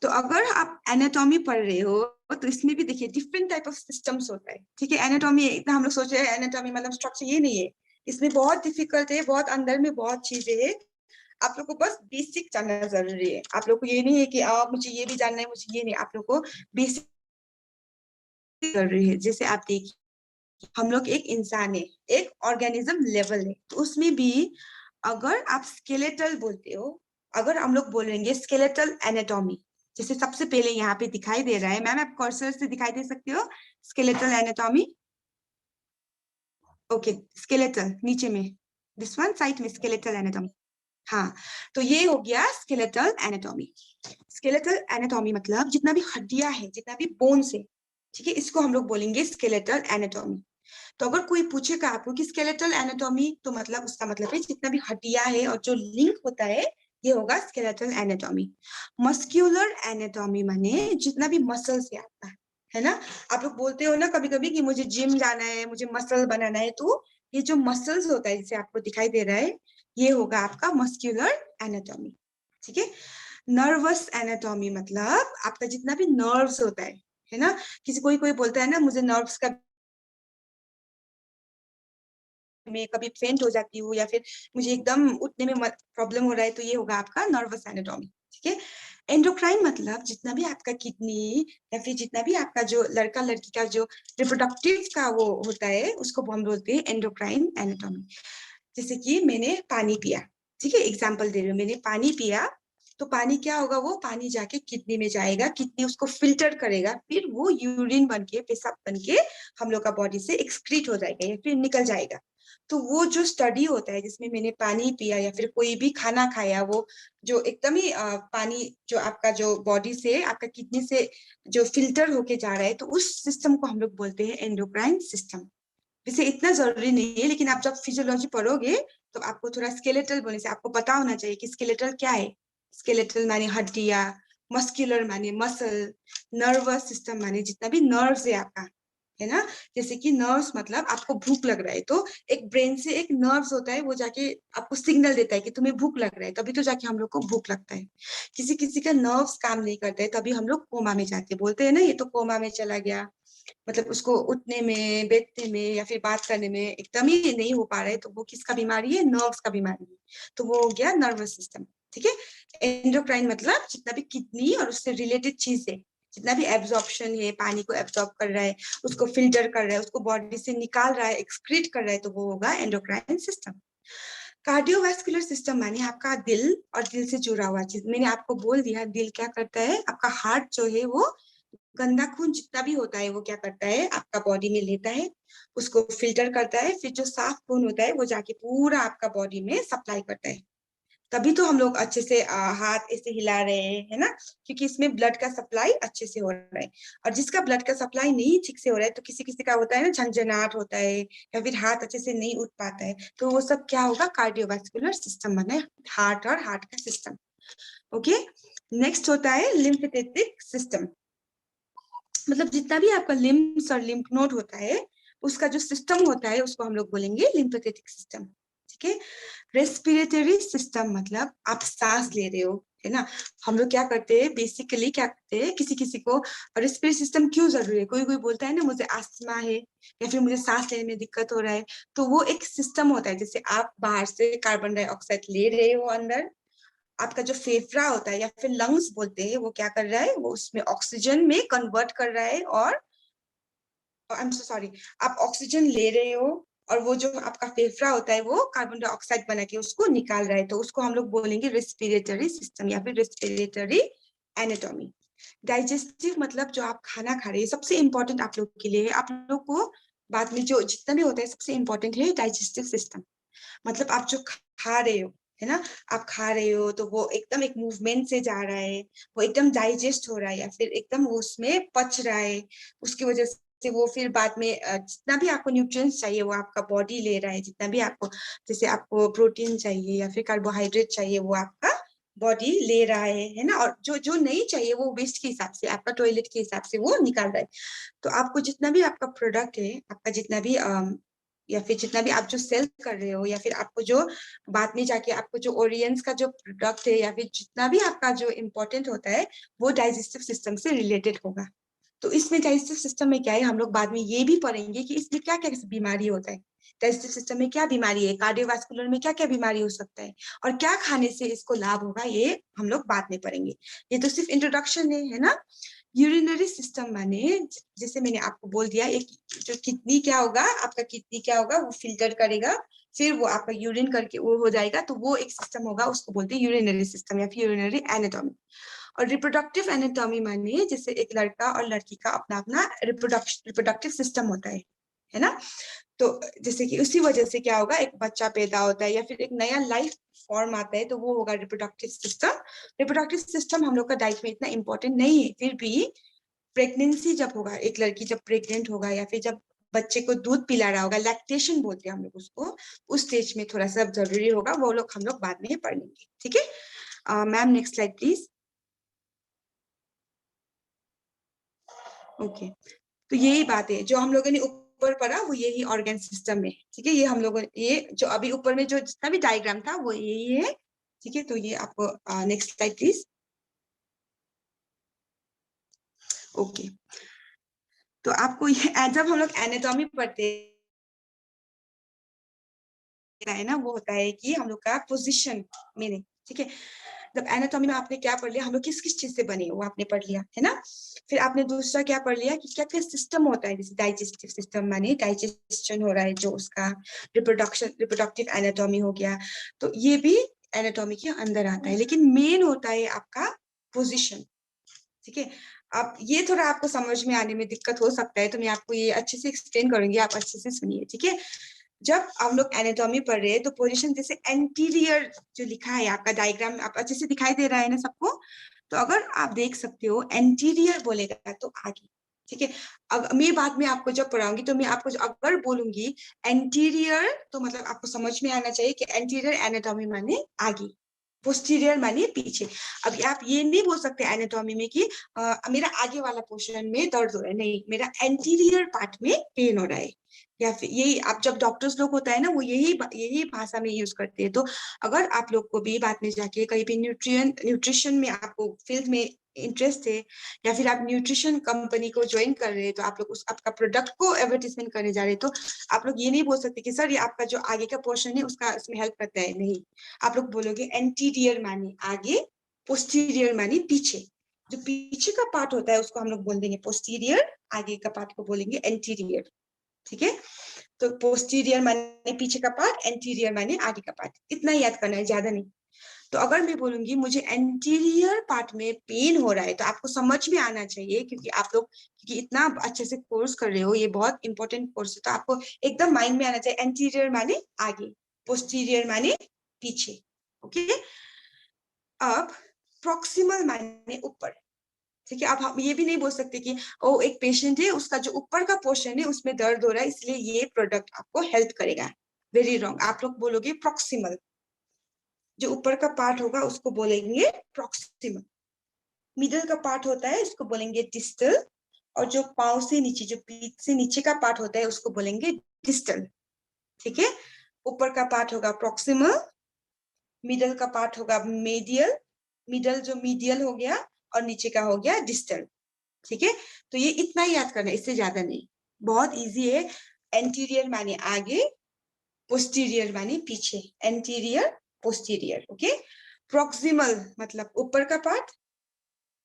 Speaker 2: तो अगर आप एनाटॉमी पढ़ रहे हो तो इसमें भी देखिए डिफरेंट टाइप ऑफ सिस्टम्स होता है, ठीक है। एनाटॉमी इतना हम लोग सोच रहे हैं एनाटॉमी मतलब स्ट्रक्चर, ये नहीं है, इसमें बहुत डिफिकल्ट है, बहुत अंदर में बहुत चीजें है। आप लोग को बस बेसिक जानना जरूरी है, आप लोग को ये नहीं है कि मुझे ये भी जानना है, मुझे ये नहीं, आप लोग को बेसिक जरूरी है। जैसे आप देखिए हम लोग एक इंसान है, एक ऑर्गेनिज्म लेवल है, तो उसमें भी अगर आप स्केलेटल बोलते हो, अगर हम लोग बोलेंगे स्केलेटल एनाटॉमी, जैसे सबसे पहले यहाँ पे दिखाई दे रहा है, मैम आप कर्सर से दिखाई दे सकते हो स्केलेटल एनाटॉमी। ओके, स्केलेटल नीचे में, दिस वन साइड में स्केलेटल एनाटॉमी, हाँ, तो ये हो गया स्केलेटल एनाटॉमी। स्केलेटल एनाटॉमी मतलब जितना भी हड्डियां है, जितना भी बोन्स है, ठीक है, इसको हम लोग बोलेंगे स्केलेटल एनाटॉमी। तो अगर कोई पूछेगा आपको कि स्केलेटल एनाटॉमी, तो मतलब उसका मतलब है जितना भी हड्डियां है और जो लिंक होता है, ये होगा स्केलेटल एनाटॉमी। मस्क्यूलर एनाटॉमी माने जितना भी मसल से आता है ना, आप लोग बोलते हो ना कभी कभी कि मुझे जिम जाना है, मुझे मसल बनाना है, तो ये जो मसल्स होता है जिसे आपको दिखाई दे रहा है, ये होगा आपका मस्क्यूलर एनाटॉमी, ठीक है। नर्वस एनाटॉमी मतलब आपका जितना भी नर्व्स होता है ना, किसी कोई बोलता है ना मुझे नर्व्स का, मैं कभी फेंट हो जाती हूँ या फिर मुझे एकदम उठने में प्रॉब्लम हो रहा है, तो ये होगा आपका नर्वस एनाटॉमी, ठीक है। एंडोक्राइन मतलब जितना भी आपका किडनी या फिर जितना भी आपका जो लड़का लड़की का जो रिप्रोडक्टिव का वो होता है, उसको हम बोलते हैं एंडोक्राइन एनाटॉमी। जैसे कि मैंने पानी पिया, ठीक है, एग्जाम्पल दे रही हूँ, मैंने पानी पिया, तो पानी क्या होगा, वो पानी जाके किडनी में जाएगा, किडनी उसको फिल्टर करेगा, फिर वो यूरिन बन के, पेशाब बन के हम लोग का बॉडी से एक्सक्रीट हो जाएगा या फिर निकल जाएगा। तो वो जो स्टडी होता है जिसमें मैंने पानी पिया या फिर कोई भी खाना खाया, वो जो एकदम ही पानी जो आपका जो बॉडी से आपका किडनी से जो फिल्टर होके जा रहा है, तो उस सिस्टम को हम लोग बोलते हैं एंडोक्राइन सिस्टम। वैसे इतना जरूरी नहीं है, लेकिन आप जब फिजियोलॉजी पढ़ोगे तो आपको थोड़ा स्केलेटल बोलने से आपको पता होना चाहिए कि स्केलेटल क्या है। स्केलेटल माने हड्डियां, मस्कुलर माने मसल, नर्वस सिस्टम माने जितना भी नर्व्स है आपका, है ना। जैसे कि नर्व्स मतलब आपको भूख लग रहा है, तो एक ब्रेन से एक नर्व्स होता है, वो जाके आपको सिग्नल देता है कि तुम्हें भूख लग रहा है, तभी तो जाके हम लोग को भूख लगता है। किसी किसी का नर्व्स काम नहीं करता है, तभी हम लोग कोमा में जाते हैं, बोलते हैं ना ये तो कोमा में चला गया, मतलब उसको उठने में, बैठने में या फिर बात करने में एकदम ही नहीं हो पा रहा है, तो वो किसका बीमारी है, नर्व्स का बीमारी है, तो वो हो गया नर्वस सिस्टम, ठीक है। एंडोक्राइन मतलब जितना भी किडनी और उससे रिलेटेड चीज है, जितना भी एब्जॉर्प्शन है, पानी को एब्जॉर्ब कर रहा है, उसको फिल्टर कर रहा है, उसको बॉडी से निकाल रहा है, एक्सक्रीट कर रहा है, तो वो होगा एंडोक्राइन सिस्टम। कार्डियोवास्कुलर सिस्टम माने आपका दिल और दिल से जुड़ा हुआ चीज, मैंने आपको बोल दिया दिल क्या करता है, आपका हार्ट जो है वो गंदा खून जितना भी होता है वो क्या करता है, आपका बॉडी में लेता है, उसको फिल्टर करता है, फिर जो साफ खून होता है वो जाके पूरा आपका बॉडी में सप्लाई करता है। तभी तो हम लोग अच्छे से हाथ ऐसे हिला रहे हैं, है ना, क्योंकि इसमें ब्लड का सप्लाई अच्छे से हो रहा है। और जिसका ब्लड का सप्लाई नहीं ठीक से हो रहा है, तो किसी किसी का होता है ना झंझनाहट होता है या फिर हाथ अच्छे से नहीं उठ पाता है, तो वो सब क्या होगा, कार्डियोवास्कुलर सिस्टम बना, हार्ट और हार्ट का सिस्टम। ओके, नेक्स्ट होता है लिम्फेटिक सिस्टम, मतलब जितना भी आपका लिम्फ्स और लिम्फ नोड होता है, उसका जो सिस्टम होता है उसको हम लोग बोलेंगे लिम्फेटिक सिस्टम, ठीक है। रेस्पिरेटरी सिस्टम मतलब आप सांस ले रहे हो, है ना। हम लोग क्या करते हैं, बेसिकली क्या करते हैं, किसी किसी को रेस्पिरेटरी सिस्टम क्यों जरूरी है, कोई कोई बोलता है ना मुझे अस्थमा है या फिर मुझे सांस लेने में दिक्कत हो रहा है, तो वो एक सिस्टम होता है। जैसे आप बाहर से कार्बन डाइऑक्साइड ले रहे हो अंदर, आपका जो फेफड़ा होता है या फिर लंग्स बोलते हैं, वो क्या कर रहा है, वो उसमें ऑक्सीजन में कन्वर्ट कर रहा है, और आई एम सो सॉरी, आप ऑक्सीजन ले रहे हो और वो जो आपका फेफड़ा होता है वो कार्बन डाइऑक्साइड बना के उसको निकाल रहा है, तो उसको हम लोग बोलेंगे रेस्पिरेटरी सिस्टम या फिर रेस्पिरेटरी एनाटॉमी। डाइजेस्टिव मतलब जो आप खाना खा रहे हैं, सबसे इंपॉर्टेंट आप लोग के लिए है, आप लोग को बाद में जो जितना भी होता है सबसे इंपॉर्टेंट है डाइजेस्टिव सिस्टम। मतलब आप जो खा रहे हो, है ना, आप खा रहे हो तो वो एकदम एक मूवमेंट से जा रहा है, वो एकदम डाइजेस्ट हो रहा है या फिर एकदम उसमें पच रहा है, उसकी वजह से वो फिर बाद में जितना भी आपको न्यूट्रिएंट्स चाहिए वो आपका बॉडी ले रहा है, जितना भी आपको, जैसे आपको प्रोटीन चाहिए या फिर कार्बोहाइड्रेट चाहिए वो आपका बॉडी ले रहा है ना, और जो जो नहीं चाहिए वो वेस्ट के हिसाब से, आपका टॉयलेट के हिसाब से वो निकाल रहा है। तो आपको जितना भी आपका प्रोडक्ट है, आपका जितना भी या फिर जितना भी आप जो सेल कर रहे हो, या फिर आपको जो बाद में जाके आपको जो ओरियंस का जो प्रोडक्ट है, या फिर जितना भी आपका जो इम्पोर्टेंट होता है वो डाइजेस्टिव सिस्टम से रिलेटेड होगा। तो इसमें डाइजेस्टिव सिस्टम में क्या है, हम लोग बाद में ये भी पढ़ेंगे कि इसमें क्या क्या बीमारी होता है, डाइजेस्टिव सिस्टम में क्या बीमारी है, कार्डियोवास्कुलर में क्या क्या बीमारी हो सकता है, और क्या खाने से इसको लाभ होगा, ये हम लोग बाद में पढ़ेंगे। ये तो सिर्फ इंट्रोडक्शन है ना। यूरिनरी सिस्टम माने, जैसे मैंने आपको बोल दिया, एक जो किडनी क्या होगा, आपका किडनी क्या होगा, वो फिल्टर करेगा, फिर वो आपका यूरिन करके वो हो जाएगा, तो वो एक सिस्टम होगा, उसको बोलते हैं यूरिनरी सिस्टम या फिर यूरिनरी एनाटॉमी। और रिप्रोडक्टिव एनाटॉमी माने जैसे एक लड़का और लड़की का अपना अपना रिप्रोडक्टिव सिस्टम होता है ना। तो जैसे कि उसी वजह से क्या होगा, एक बच्चा पैदा होता है या फिर एक नया लाइफ फॉर्म आता है, तो वो होगा रिप्रोडक्टिव सिस्टम। रिप्रोडक्टिव सिस्टम हम लोग का डाइट में इतना इंपॉर्टेंट नहीं है, फिर भी प्रेगनेंसी जब होगा, एक लड़की जब प्रेग्नेंट होगा या फिर जब बच्चे को दूध पिला रहा होगा, लैक्टेशन बोलते हैं हम लोग उसको, उस स्टेज में थोड़ा सा जरूरी होगा, वो लोग हम लोग बाद में पढ़ लेंगे, ठीक है। Ma'am next slide please. Okay, तो यही बात है जो हम लोगों ने ऊपर पढ़ा, वो यही ऑर्गन सिस्टम है, ठीक है। ये हम लोगों ये जो अभी ऊपर में जो जितना भी डायग्राम था वो यही है, ठीक है। तो ये आपको नेक्स्ट स्लाइड प्लीज। ओके, तो आपको ये जब हम लोग एनाटॉमी पढ़ते है ना, वो होता है कि हम लोग का पोजीशन मीनिंग, ठीक है। जब एनाटॉमी में आपने क्या पढ़ लिया, हम लोग किस किस चीज से बने वो आपने पढ़ लिया है ना। फिर आपने दूसरा क्या पढ़ लिया कि क्या क्या सिस्टम होता है, जैसे डाइजेस्टिव सिस्टम माने डाइजेशन हो रहा है जो उसका, रिप्रोडक्टिव एनाटॉमी हो गया, तो ये भी एनाटॉमी के अंदर आता है, लेकिन मेन होता है आपका पोजिशन, ठीक है। अब ये थोड़ा आपको समझ में आने में दिक्कत हो सकता है, तो मैं आपको ये अच्छे से एक्सप्लेन करूंगी, आप अच्छे से सुनिए, ठीक है। जब हम लोग एनाटॉमी पढ़ रहे हैं तो पोजीशन जैसे एंटीरियर जो लिखा है आपका डायग्राम, आप अच्छे से दिखाई दे रहा है ना सबको, तो अगर आप देख सकते हो एंटीरियर बोलेगा तो आगे, ठीक है। अब मैं बाद में आपको जब पढ़ाऊंगी तो मैं आपको अगर बोलूंगी एंटीरियर, तो मतलब आपको समझ में आना चाहिए कि एंटीरियर एनाटॉमी माने आगे, पोस्टीरियर माने पीछे। अब आप ये नहीं बोल सकते एनाटॉमी में कि मेरा आगे वाला पोर्शन में दर्द हो रहा है, नहीं, मेरा एंटीरियर पार्ट में पेन हो रहा है, या फिर यही आप जब डॉक्टर्स लोग होता है ना वो यही भाषा में यूज करते हैं। तो अगर आप लोग को भी बाद में जाके कहीं भी न्यूट्रिशन में आपको फील्ड में इंटरेस्ट है, या फिर आप न्यूट्रिशन कंपनी को ज्वाइन कर रहे हैं, तो आप लोग उस आपका प्रोडक्ट को एडवर्टीजमेंट करने जा रहे हैं, तो आप लोग ये नहीं बोल सकते कि सर ये आपका जो आगे का पोर्शन है उसका इसमें हेल्प करता है, नहीं, आप लोग बोलोगे एंटीरियर माने आगे, पोस्टीरियर माने पीछे। जो पीछे का पार्ट होता है उसको हम लोग बोल देंगे पोस्टीरियर, आगे का पार्ट को बोलेंगे एंटीरियर, ठीक है। तो पोस्टीरियर माने पीछे का पार्ट, एंटीरियर माने आगे का पार्ट, इतना याद करना है, ज्यादा नहीं। तो अगर मैं बोलूंगी मुझे एंटीरियर पार्ट में पेन हो रहा है, तो आपको समझ में आना चाहिए, क्योंकि आप लोग क्योंकि इतना अच्छे से कोर्स कर रहे हो, ये बहुत इंपॉर्टेंट कोर्स है, तो आपको एकदम माइंड में आना चाहिए एंटीरियर माने आगे, पोस्टीरियर माने पीछे, ओके। अब प्रॉक्सिमल माने ऊपर, ठीक है। अब हम ये भी नहीं बोल सकते कि ओ एक पेशेंट है उसका जो ऊपर का पोर्शन है उसमें दर्द हो रहा है इसलिए ये प्रोडक्ट आपको हेल्प करेगा, वेरी रॉन्ग। आप लोग बोलोगे प्रॉक्सिमल, जो ऊपर का पार्ट होगा उसको बोलेंगे प्रॉक्सिमल, मिडल का पार्ट होता है उसको बोलेंगे डिस्टल, और जो पांव से नीचे जो पीठ से नीचे का पार्ट होता है उसको बोलेंगे डिस्टल, ठीक है। ऊपर का पार्ट होगा प्रॉक्सिमल, मिडल का पार्ट होगा मीडियल, मिडल जो मीडियल हो गया और नीचे का हो गया डिस्टल। ठीक है, तो ये इतना ही याद करना है, इससे ज्यादा नहीं, बहुत इजी है। एंटीरियर माने आगे, पोस्टीरियर माने पीछे, एंटीरियर पोस्टीरियर। ओके, प्रॉक्सिमल मतलब ऊपर का पार्ट,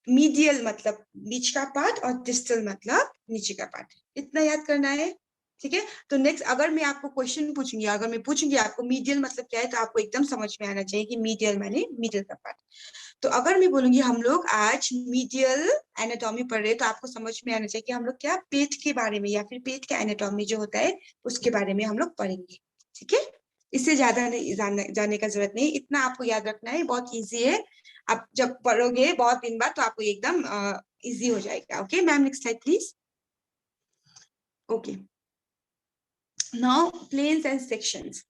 Speaker 2: मीडियल मतलब बीच का पार्ट और डिस्टल मतलब नीचे का पार्ट, इतना याद करना है। ठीक है, तो नेक्स्ट अगर मैं आपको क्वेश्चन पूछूंगी, अगर मैं पूछूंगी आपको मीडियल मतलब क्या है, तो आपको एकदम समझ में आना चाहिए कि मीडियल माने मिडिल का पार्ट। तो अगर मैं बोलूंगी हम लोग आज मीडियल एनाटॉमी पढ़ रहे हैं, तो आपको समझ में आना चाहिए कि हम लोग क्या पेट के बारे में या फिर पेट का एनाटॉमी जो होता है उसके बारे में हम लोग पढ़ेंगे। ठीक है, इससे ज्यादा नहीं जाने का जरूरत नहीं, इतना आपको याद रखना है, बहुत इजी है। आप जब पढ़ोगे बहुत दिन बाद तो आपको एकदम इजी हो जाएगा। Okay ma'am, next slide please. Okay, now planes and sections.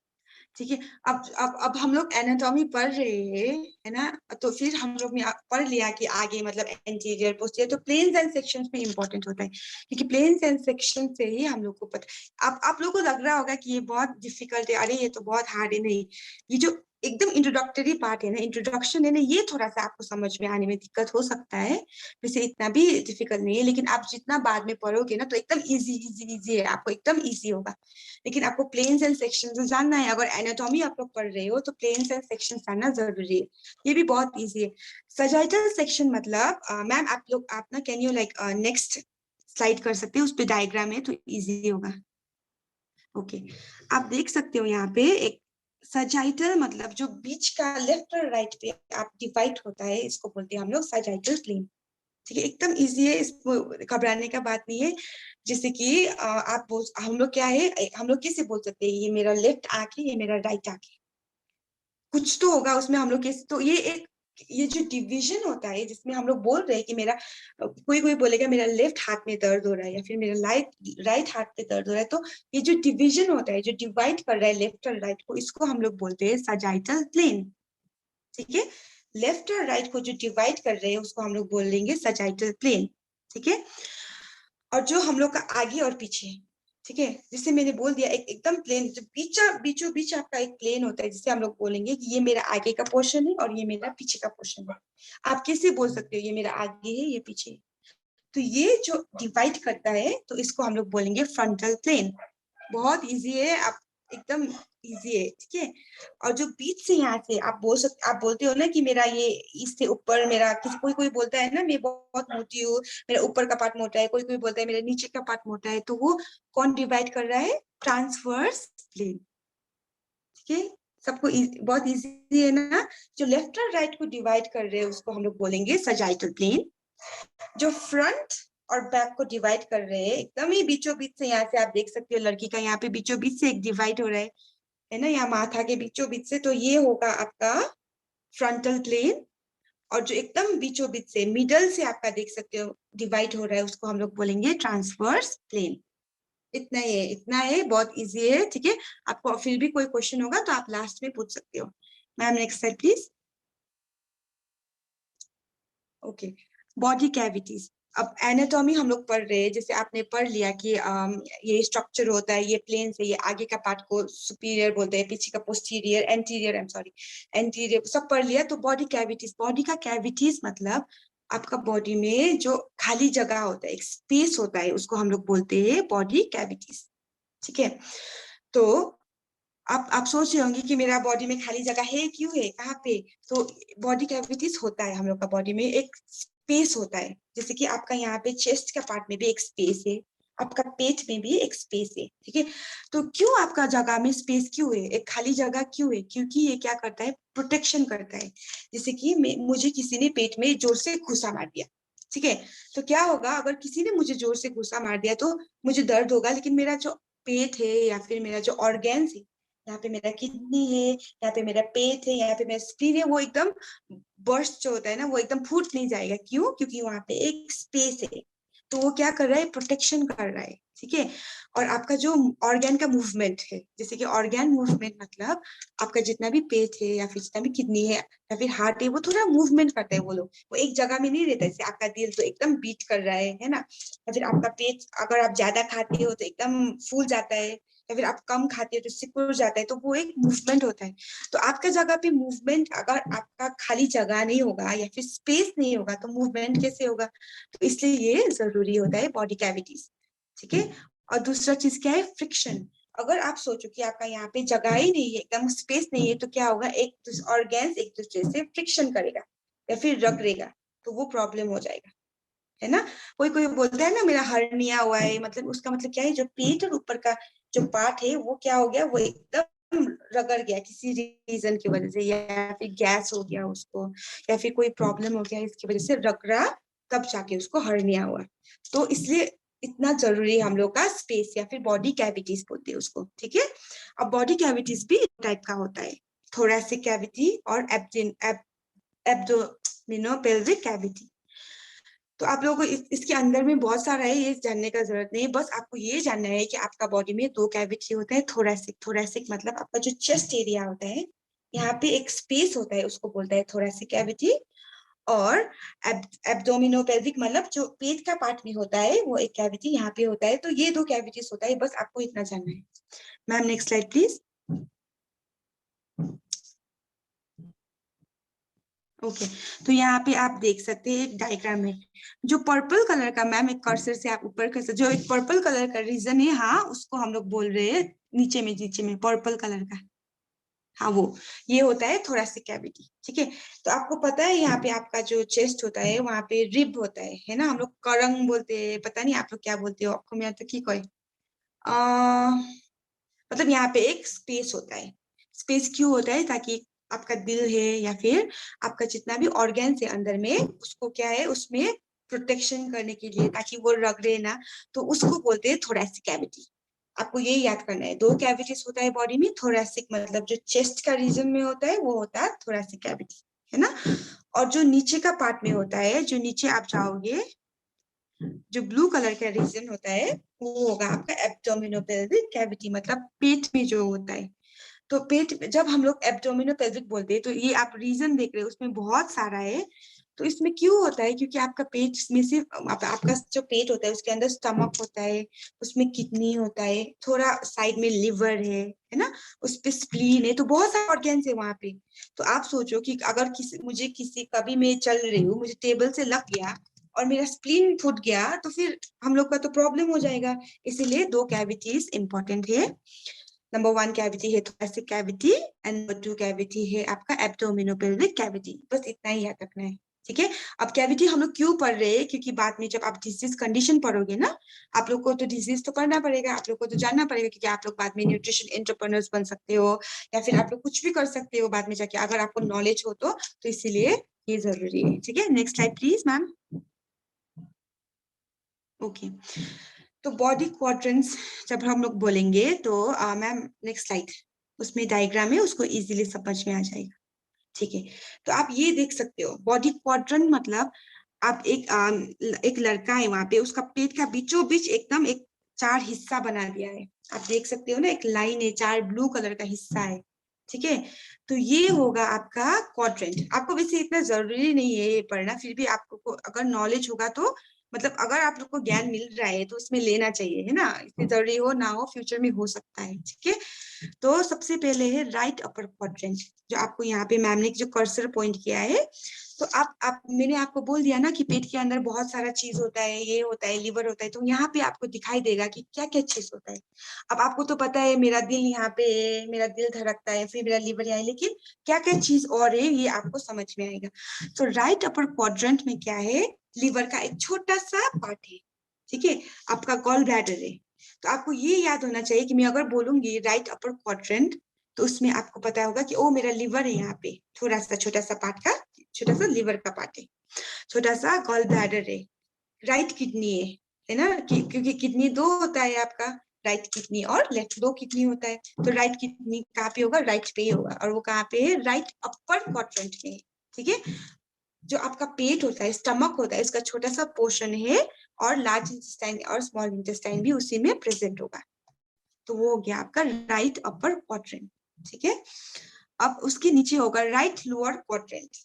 Speaker 2: ठीक है, अब हम लोग एनाटॉमी पढ़ रहे हैं, है ना, तो फिर हम लोग ने पढ़ लिया कि आगे मतलब एंटीरियर पोस्टीरियर, तो प्लेन्स एंड सेक्शंस में इंपॉर्टेंट होता है, क्योंकि प्लेन्स एंड सेक्शन से ही हम लोग को पता। आप लोग को लग रहा होगा कि ये बहुत डिफिकल्ट है, अरे ये तो बहुत हार्ड है, नहीं, ये जो एकदम इंट्रोडक्टरी पार्ट है ना, इंट्रोडक्शन है ना, ये थोड़ा सा आपको समझ में आने में दिक्कत हो सकता है, वैसे इतना भी डिफिकल्ट नहीं है, लेकिन आप जितना बाद में पढ़ोगे ना तो एकदम इजी इजी इजी है, आपको एकदम इजी होगा। लेकिन आपको प्लेन्स एंड सेक्शंस जानना है, अगर एनाटॉमी आप लोग पढ़ रहे हो तो प्लेन्स एंड सेक्शंस जानना जरूरी है, ये भी बहुत इजी है। सजाइटल सेक्शन मतलब मैम आप लोग आप ना can you like next slide कर सकते हैं, उस पे डायग्राम है तो इजी होगा। ओके, आप देख सकते हो यहाँ पे एक सजाइटल मतलब जो बीच का लेफ्ट और राइट पे आप डिवाइड होता है, इसको बोलते हैं हम लोग सजाइटल प्लेन। ठीक है, एकदम इजी है, इसको घबराने का बात नहीं है। जैसे कि हम लोग क्या है, हम लोग कैसे बोल सकते हैं ये मेरा लेफ्ट आंख है, ये मेरा राइट आंख है, कुछ तो होगा उसमें हम लोग कैसे, तो ये जो डिवीजन होता है जिसमें हम लोग बोल रहे हैं कि मेरा, कोई कोई बोलेगा मेरा लेफ्ट हाथ में दर्द हो रहा है या फिर मेरा राइट हाथ पे दर्द हो रहा है, तो ये जो डिवीजन होता है जो डिवाइड कर रहा है लेफ्ट और राइट को, इसको हम लोग बोलते हैं सजाइटल प्लेन। ठीक है, लेफ्ट और राइट को जो डिवाइड कर रहे हैं उसको हम लोग बोल लेंगे सजाइटल प्लेन। ठीक है, और जो हम लोग का आगे और पीछे, ठीक है, जिसे मैंने बोल दिया एकदम प्लेन, जो बीचों बीच आपका एक प्लेन होता है, जिसे हम लोग बोलेंगे कि ये मेरा आगे का पोर्शन है और ये मेरा पीछे का पोर्शन है। आप कैसे बोल सकते हो ये मेरा आगे है ये पीछे है, तो ये जो डिवाइड करता है तो इसको हम लोग बोलेंगे फ्रंटल प्लेन। बहुत इजी है, आप एकदम इजी है। ठीक है, और जो बीच से यहाँ से आप बोलते हो ना कि मेरा ये इससे ऊपर, मेरा कोई कोई बोलता है ना मैं बहुत मोटी हूँ, मेरा ऊपर का पार्ट मोटा है, कोई कोई बोलता है मेरा नीचे का पार्ट मोटा है, तो वो कौन डिवाइड कर रहा है, ट्रांसवर्स प्लेन। ठीक है, सबको बहुत इजी है ना। जो लेफ्ट और राइट को डिवाइड कर रहे हैं उसको हम लोग बोलेंगे सजाइटल प्लेन। जो फ्रंट और बैक को डिवाइड कर रहे हैं एकदम ही बीचों बीच से, यहाँ से आप देख सकते हो लड़की का यहाँ पे बीचों बीच से एक डिवाइड हो रहा है ना, यहाँ माथा के बीचों बीच से, तो ये होगा आपका फ्रंटल प्लेन। और जो एकदम बीचों बीच से मिडल से आपका देख सकते हो डिवाइड हो रहा है उसको हम लोग बोलेंगे ट्रांसवर्स प्लेन। इतना है, बहुत इजी है। ठीक है, आपको फिर भी कोई क्वेश्चन होगा तो आप लास्ट में पूछ सकते हो। Ma'am next slide please. Okay, body cavities. अब एनाटॉमी हम लोग पढ़ रहे हैं, जैसे आपने पढ़ लिया कि ये स्ट्रक्चर होता है, ये प्लेन से, ये आगे का पार्ट को सुपीरियर बोलते हैं, पीछे का posterior, anterior, I am sorry, anterior, सब पढ़ लिया। तो बॉडी कैविटीज, बॉडी का कैविटीज मतलब आपका बॉडी में जो खाली जगह होता है, एक स्पेस होता है, उसको हम लोग बोलते हैं बॉडी कैविटीज। ठीक है, तो आप सोच रहे होंगे कि मेरा बॉडी में खाली जगह है, क्यों है, कहाँ पे, तो बॉडी कैविटीज होता है हम लोग का बॉडी में एक स्पेस होता है, जैसे कि आपका यहाँ पे चेस्ट का पार्ट में भी एक स्पेस है, आपका पेट में भी एक स्पेस है। ठीक है, तो क्यों आपका जगह में स्पेस क्यों है, एक खाली जगह क्यों है, क्योंकि ये क्या करता है, प्रोटेक्शन करता है। जैसे कि मुझे किसी ने पेट में जोर से घुसा मार दिया, ठीक है, तो क्या होगा, अगर किसी ने मुझे जोर से घुसा मार दिया तो मुझे दर्द होगा, लेकिन मेरा जो पेट है या फिर मेरा जो ऑर्गेन्स है, यहाँ पे मेरा किडनी है, यहाँ पे मेरा पेट है, यहाँ पे मेरा स्प्लीन है, वो एकदम बर्स्ट जो होता है ना, वो एकदम फूट नहीं जाएगा। क्यों, क्योंकि वहां पे एक स्पेस है, तो वो क्या कर रहा है, प्रोटेक्शन कर रहा है। ठीक है, और आपका जो ऑर्गन का मूवमेंट है, जैसे कि ऑर्गन मूवमेंट मतलब आपका जितना भी पेट है या फिर जितना भी किडनी है या फिर हार्ट है, वो थोड़ा मूवमेंट करता है, वो लोग वो एक जगह में नहीं रहता है। जैसे आपका दिल तो एकदम बीट कर रहा है ना, या फिर आपका पेट अगर आप ज्यादा खाते हो तो एकदम फूल जाता है, या फिर आप कम खाते हो तो सिकुड़ जाता है, तो वो एक मूवमेंट होता है। तो आपका जगह पे मूवमेंट, अगर आपका खाली जगह नहीं होगा या फिर स्पेस नहीं होगा तो मूवमेंट कैसे होगा? तो इसलिए ये जरूरी होता है बॉडी कैविटीज, ठीक है। और दूसरा चीज क्या है? फ्रिक्शन। अगर आप सोचो कि आपका यहाँ पे जगह ही नहीं है, एकदम स्पेस नहीं है, तो क्या होगा? एक ऑर्गेन्स एक दूसरे से फ्रिक्शन करेगा या फिर रगड़ेगा, तो वो प्रॉब्लम हो जाएगा, है ना। कोई कोई बोलता है ना मेरा हर्निया हुआ है, मतलब उसका मतलब क्या है? जो पेट और ऊपर का जो पार्ट है वो क्या हो गया? वो एकदम रगड़ गया किसी रीजन की वजह से, या फिर गैस हो गया उसको, या फिर कोई प्रॉब्लम हो गया, इसकी वजह से रगड़ा, तब जाके उसको हर्निया हुआ। तो इसलिए इतना जरूरी है हम लोग का स्पेस, या फिर बॉडी कैविटीज बोलते हैं उसको, ठीक है। अब बॉडी कैविटीज भी टाइप का होता है, थोरैसिक कैविटी और एब्डोमिनोपेल्विक कैविटी। तो आप लोगों को इसके अंदर में बहुत सारा है, ये जानने का जरूरत नहीं है, बस आपको ये जानना है कि आपका बॉडी में 2 कैविटी होता है। थोरैसिक मतलब आपका जो चेस्ट एरिया होता है, यहाँ पे एक स्पेस होता है, उसको बोलता है थोरैसिक कैविटी। और एब्डोमिनोपेल्विक मतलब जो पेट का पार्ट में होता है, वो एक कैविटी यहाँ पे होता है। तो ये 2 कैविटीज होता है, बस आपको इतना जानना है। Ma'am next slide please. Okay, तो यहाँ पे आप देख सकते हैं डायग्राम में जो पर्पल कलर का, मैम एक कर्सर से आप ऊपर कर सकते, जो एक पर्पल कलर का रीजन है, हाँ उसको हम लोग बोल रहे हैं नीचे में पर्पल कलर का, हाँ वो ये होता है थोरैसिक कैविटी, ठीक है। तो आपको पता है यहाँ पे आपका जो चेस्ट होता है वहां पे रिब होता है ना, हम लोग करंग बोलते हैं, पता नहीं आप लोग क्या बोलते हो, आपको मैं तो की कोई मतलब यहाँ पे एक स्पेस होता है। स्पेस क्यों होता है? ताकि आपका दिल है या फिर आपका जितना भी ऑर्गन्स है अंदर में, उसको क्या है, उसमें प्रोटेक्शन करने के लिए, ताकि वो रगड़े ना, तो उसको बोलते हैं थोरैसिक कैविटी। आपको ये याद करना है, 2 कैविटीज होता है बॉडी में। थोरैसिक मतलब जो चेस्ट का रीजन में होता है वो होता है थोरैसिक कैविटी, है ना। और जो नीचे का पार्ट में होता है, जो नीचे आप जाओगे, जो ब्लू कलर का रीजन होता है, वो होगा आपका एब्डोमिनोपेल्विक कैविटी, मतलब पेट में जो होता है। तो पेट, जब हम लोग एब्डोमिनोपेल्विक बोलते हैं, तो ये आप रीजन देख रहे हो उसमें बहुत सारा है। तो इसमें क्यों होता है? क्योंकि आपका पेट में सिर्फ आपका जो पेट होता है उसके अंदर स्टमक होता है, उसमें किडनी होता है, थोड़ा साइड में लिवर है ना, उस पे स्प्लीन है, तो बहुत सारे ऑर्गन्स है वहां पे। तो आप सोचो कि अगर मुझे कभी मैं चल रही हूँ, मुझे टेबल से लग गया और मेरा स्प्लीन फूट गया, तो फिर हम लोग का तो प्रॉब्लम हो जाएगा। इसीलिए 2 कैविटीज इंपॉर्टेंट है। नंबर 1 कैविटी है thoracic cavity and number 2 cavity है आपका एब्डोमिनोपेल्विक कैविटी। बस इतना ही याद रखना है, ठीक है। अब कैविटी हम लोग क्यों पढ़ रहे हैं? क्योंकि बाद में जब आप डिजीज कंडीशन पढ़ोगे ना, आप लोग को तो डिजीज तो पढ़ना पड़ेगा, आप लोग को तो जानना पड़ेगा, क्योंकि आप लोग बाद में न्यूट्रिशन एंटरप्रेन्योर्स बन सकते हो, या फिर आप लोग कुछ भी कर सकते हो बाद में जाके, अगर आपको नॉलेज हो तो इसीलिए ये जरूरी है, ठीक है। Next slide please ma'am. Okay, तो बॉडी क्वाड्रेंट्स जब हम लोग बोलेंगे तो मैम नेक्स्ट स्लाइड, उसमें डायग्राम है, उसको इजीली समझ में आ जाएगा, ठीक है। तो आप ये देख सकते हो बॉडी क्वाड्रेंट मतलब आप एक लड़का है वहां पे, उसका पेट का बीचों बीच एकदम एक 4 हिस्सा बना दिया है, आप देख सकते हो ना, एक लाइन है, 4 ब्लू कलर का हिस्सा है, ठीक है। तो ये होगा आपका क्वाड्रेंट। आपको वैसे इतना जरूरी नहीं है ये पढ़ना, फिर भी आपको अगर नॉलेज होगा तो, मतलब अगर आप लोग को ज्ञान मिल रहा है तो उसमें लेना चाहिए, है ना। इतनी जरूरी हो ना हो, फ्यूचर में हो सकता है, ठीक है। तो सबसे पहले है राइट अपर क्वाड्रेंट, जो आपको यहाँ पे मैम ने जो कर्सर पॉइंट किया है। तो आप मैंने आपको बोल दिया ना कि पेट के अंदर बहुत सारा चीज होता है, ये होता है, लिवर होता है, तो यहाँ पे आपको दिखाई देगा कि क्या क्या चीज होता है। अब आपको तो पता है मेरा दिल यहाँ पे है, मेरा दिल धड़कता है, फिर मेरा लिवर यहाँ है, लेकिन क्या क्या चीज और है ये आपको समझ में आएगा। तो राइट अपर क्वाड्रेंट में क्या है? लिवर का एक छोटा सा पार्ट है, ठीक है, आपका गॉल ब्लैडर है। तो आपको ये याद होना चाहिए कि मैं अगर बोलूंगी राइट अपर क्वाड्रेंट, तो उसमें आपको पता होगा कि ओ मेरा लिवर है यहाँ पे, थोड़ा सा छोटा सा पार्ट का, छोटा सा लिवर का पार्ट है, छोटा सा गॉल ब्लैडर है, राइट किडनी है ना, क्योंकि किडनी 2 होता है आपका, राइट किडनी और लेफ्ट, 2 किडनी होता है। तो राइट किडनी कहाँ पे होगा? राइट पे ही होगा, और वो कहाँ पे है? राइट अपर क्वाड्रेंट में, ठीक है। जो आपका पेट होता है, स्टमक होता है, इसका छोटा सा पोर्शन है, और लार्ज इंटेस्टाइन और स्मॉल इंटेस्टाइन भी उसी में प्रेजेंट होगा। तो वो हो गया आपका राइट अपर क्वाड्रेंट, ठीक है। अब उसके नीचे होगा राइट लोअर क्वाड्रेंट।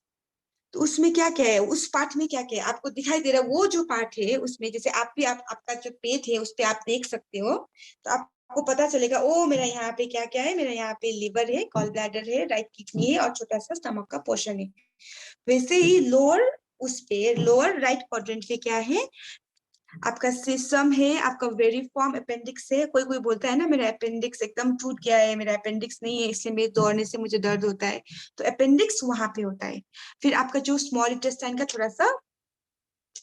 Speaker 2: तो उसमें क्या क्या है? उस पार्ट में क्या क्या है आपको दिखाई दे रहा है? वो जो पार्ट है उसमें, जैसे आपका जो पेट है उस पे आप देख सकते हो, तो आप आपको पता चलेगा ओ मेरा यहाँ पे क्या क्या है, मेरा यहाँ पे लिवर है, गॉल ब्लैडर है, राइट किडनी है और छोटा सा स्टमक का पोर्शन है। वैसे ही लोअर उस पे लोअर राइट क्वाड्रेंट पे क्या है, आपका सिस्टम है, आपका वेरिफॉर्म अपेंडिक्स है। कोई कोई बोलता है ना मेरा अपेंडिक्स एकदम टूट गया है, मेरा अपेंडिक्स नहीं है इसलिए मेरे दौड़ने से मुझे दर्द होता है, तो अपेंडिक्स वहां पे होता है। फिर आपका जो स्मॉल इंटेस्टाइन का थोड़ा सा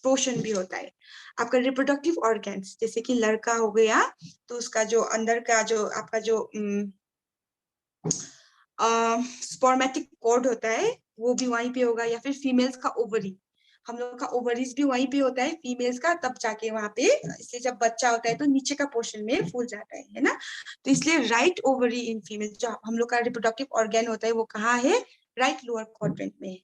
Speaker 2: पोर्शन भी होता है। आपका रिप्रोडक्टिव ऑर्गन्स जैसे कि लड़का हो गया तो उसका जो अंदर का जो आपका जो स्पर्मेटिक कॉर्ड होता है वो भी वहीं पे होगा, या फिर फीमेल्स का ओवरी, हम लोग का ओवरीज भी वहीं पे होता है फीमेल्स का, तब जाके वहां पे, इसलिए जब बच्चा होता है तो नीचे का पोर्शन में फूल जाता है ना। तो इसलिए राइट ओवरी इन फीमेल जो हम लोग का रिप्रोडक्टिव ऑर्गन होता है वो कहाँ है, राइट लोअर क्वाड्रेंट में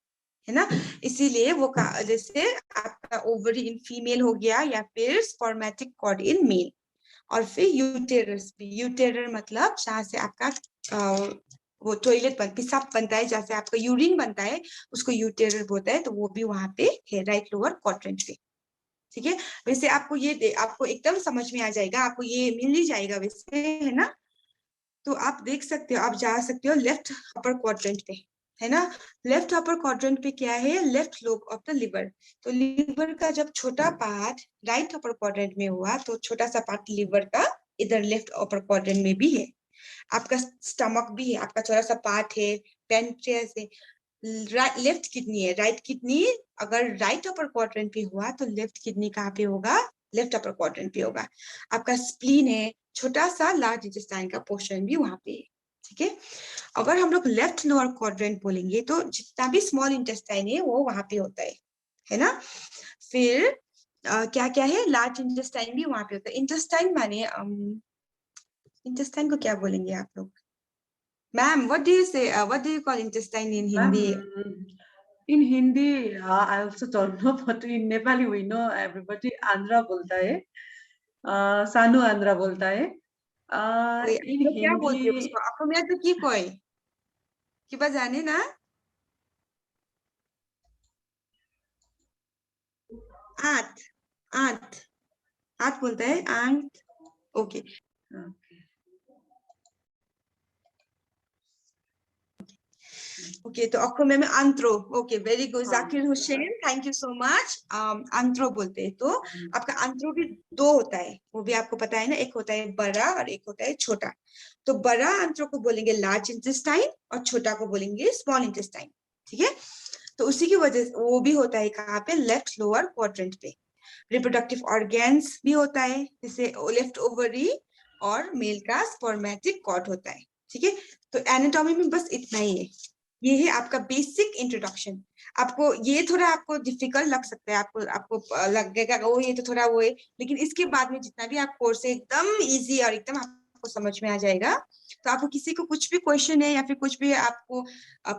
Speaker 2: है ना। इसीलिए वो जैसे आपका ओवरी इन फीमेल हो गया, या फिर स्पर्मेटिक कॉर्ड इन मेल। और फिर यूटेरस भी, यूटेरर मतलब जहाँ से आपका वो टॉयलेट पेशाब बनता है, जैसे आपका यूरिन बनता है उसको यूटेरर बोलता है, तो वो भी वहां पे है राइट लोअर क्वाड्रेंट पे। ठीक है, वैसे आपको ये आपको एकदम समझ में आ जाएगा, आपको ये मिल ही जाएगा वैसे है ना। तो आप देख सकते हो, आप जा सकते हो लेफ्ट अपर क्वाड्रेंट पे है ना। लेफ्ट अपर क्वाड्रेंट पे क्या है, left lobe of the liver. तो लिवर का जब छोटा पार्ट राइट अपर क्वाड्रेंट में हुआ तो छोटा सा पार्ट लिवर का इधर लेफ्ट अपर क्वाड्रेंट में भी है। आपका स्टमक भी है, आपका थोड़ा सा पार्ट है, पेनक्रियास है, लेफ्ट किडनी है, राइट किडनी अगर राइट अपर क्वाड्रेंट पे हुआ तो लेफ्ट किडनी कहाँ पे होगा, लेफ्ट अपर क्वाड्रेंट पे होगा। आपका स्प्लीन है, छोटा सा लार्ज इंटेस्टाइन का पोर्शन भी वहां पे है। ठीक है, अगर हम लोग लेफ्ट लोअर क्वाड्रेंट बोलेंगे तो जितना भी स्मॉल इंटेस्टाइन है वो वहां पे होता है ना। फिर क्या क्या है, लार्ज इंटेस्टाइन भी वहां पे होता है। इंटेस्टाइन माने इंटेस्टाइन को क्या बोलेंगे आप लोग? Ma'am, what do you say? What do you call intestine in Hindi?
Speaker 3: In Hindi, I also don't know, but in Nepali we know everybody Andhra बोलता है, सानु आंध्रा बोलता है। In
Speaker 2: लोग क्या बोलते हैं
Speaker 3: Hindi,
Speaker 2: उसको? आपको मैं तो की कोई कि बस जाने ना, आंत आंत आंत बोलता है, आंत। ओके ओके, तो आपको मैं आंत्रो। Okay, very good Zakir Hussain, thank you so much. आंत्रो बोलते हैं। तो आपका आंत्रो भी दो होता है, वो भी आपको पता है ना, एक होता है बड़ा और एक होता है छोटा। तो बड़ा आंत्रो को बोलेंगे लार्ज इंटेस्टाइन और छोटा को बोलेंगे स्मॉल इंटेस्टाइन। ठीक है, तो उसी की वजह से वो भी होता है कहाँ पे, लेफ्ट लोअर क्वाड्रेंट पे। रिप्रोडक्टिव ऑर्गन्स भी होता है, जैसे लेफ्ट ओवरी और मेल का स्पर्मेटिक कॉर्ड होता है। ठीक है, तो एनाटॉमी में बस इतना ही है। ये है आपका बेसिक इंट्रोडक्शन। आपको ये थोड़ा आपको डिफिकल्ट लग सकता है, आपको आपको लगेगा ओ ये तो थोड़ा वो है, लेकिन इसके बाद में जितना भी आप कोर्स है एकदम इजी और एकदम आपको समझ में आ जाएगा। तो आपको किसी को कुछ भी क्वेश्चन है या फिर कुछ भी आपको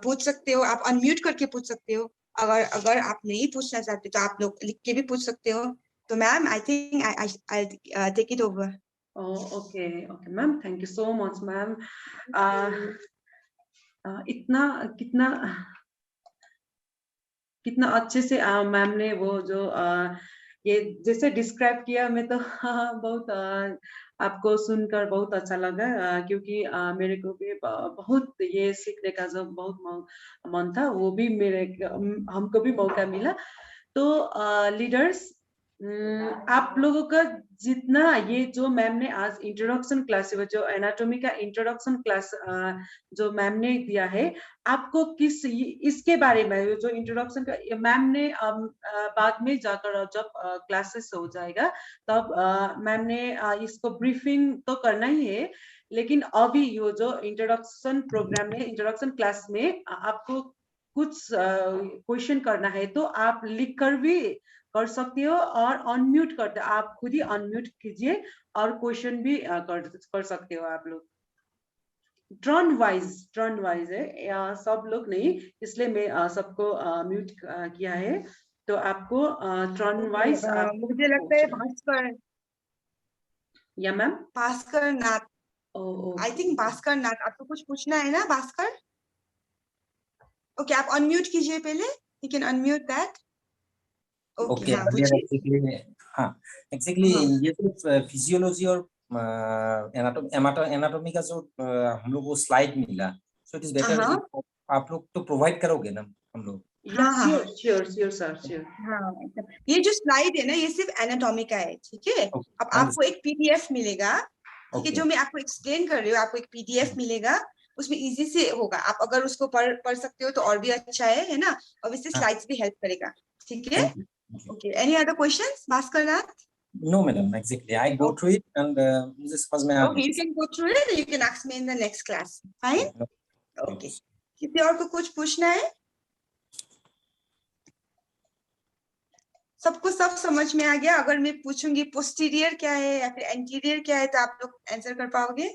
Speaker 2: पूछ सकते हो, आप अनम्यूट करके पूछ सकते हो। अगर अगर आप नहीं पूछना चाहते तो आप लोग लिख के भी पूछ सकते हो। तो ma'am, I think I take it over.
Speaker 3: okay, okay, ma'am, thank you so much, ma'am. इतना कितना कितना अच्छे से मैम ने वो जो ये जैसे डिस्क्राइब किया, मैं तो बहुत आपको सुनकर बहुत अच्छा लगा, क्योंकि मेरे को भी बहुत ये सीखने का जो बहुत मन था, वो भी हमको भी मौका मिला। तो लीडर्स, आप लोगों का जितना ये जो मैम ने आज इंट्रोडक्शन क्लास, जो एनाटॉमी का इंट्रोडक्शन क्लास जो मैम ने दिया है, आपको किस इसके बारे में जो इंट्रोडक्शन का मैम ने बाद में जाकर जब क्लासेस हो जाएगा तब मैम ने इसको ब्रीफिंग तो करना ही है, लेकिन अभी ये जो इंट्रोडक्शन प्रोग्राम में, इंट्रोडक्शन क्लास में आपको कुछ क्वेश्चन करना है तो आप लिख कर भी कर सकते हो, और अनम्यूट करते आप खुद ही अनम्यूट कीजिए और क्वेश्चन भी कर सकते हो आप लोग। टर्न वाइज है, सब लोग नहीं, इसलिए मैं सबको म्यूट किया है। तो आपको टर्न वाइज
Speaker 2: मुझे लगता है भास्कर,
Speaker 3: या ma'am
Speaker 2: Bhaskar Nath, I think Bhaskar Nath, आपको कुछ पूछना है ना भास्कर? ओके, आप अनम्यूट कीजिए पहले, you can unmute that. Okay, हाँ पूछिए।
Speaker 4: हाँ, एक्चुअली ये सिर्फ फिजियोलॉजी और एनाटॉमी का जो हम लोग को स्लाइड मिला, सो इट इज बेटर आप लोग तो प्रोवाइड करोगे ना हम लोग?
Speaker 3: Sure, sir, sure.
Speaker 2: हाँ, ये जो स्लाइड है ना, ये सिर्फ एनाटॉमी का है, ठीक है। अब आपको एक पीडीएफ मिलेगा, ठीक है, जो मैं आपको एक्सप्लेन कर रही हूँ, आपको एक पीडीएफ मिलेगा, उसमें इजी से होगा। आप अगर उसको पढ़ सकते हो तो और भी अच्छा है ना। और इससे स्लाइड्स भी हेल्प करेगा, ठीक है। Okay, any other questions Bhaskar Nath?
Speaker 4: No, madam, exactly. I go through it and मुझे समझ में आ
Speaker 2: Okay, you can go through it and you can ask me in the next class. Fine? Okay. किसी और को कुछ पूछना है? सबको सब समझ में आ गया? अगर मैं पूछूंगी पोस्टीरियर क्या है या फिर एंटीरियर क्या है, तो आप लोग आंसर कर पाओगे?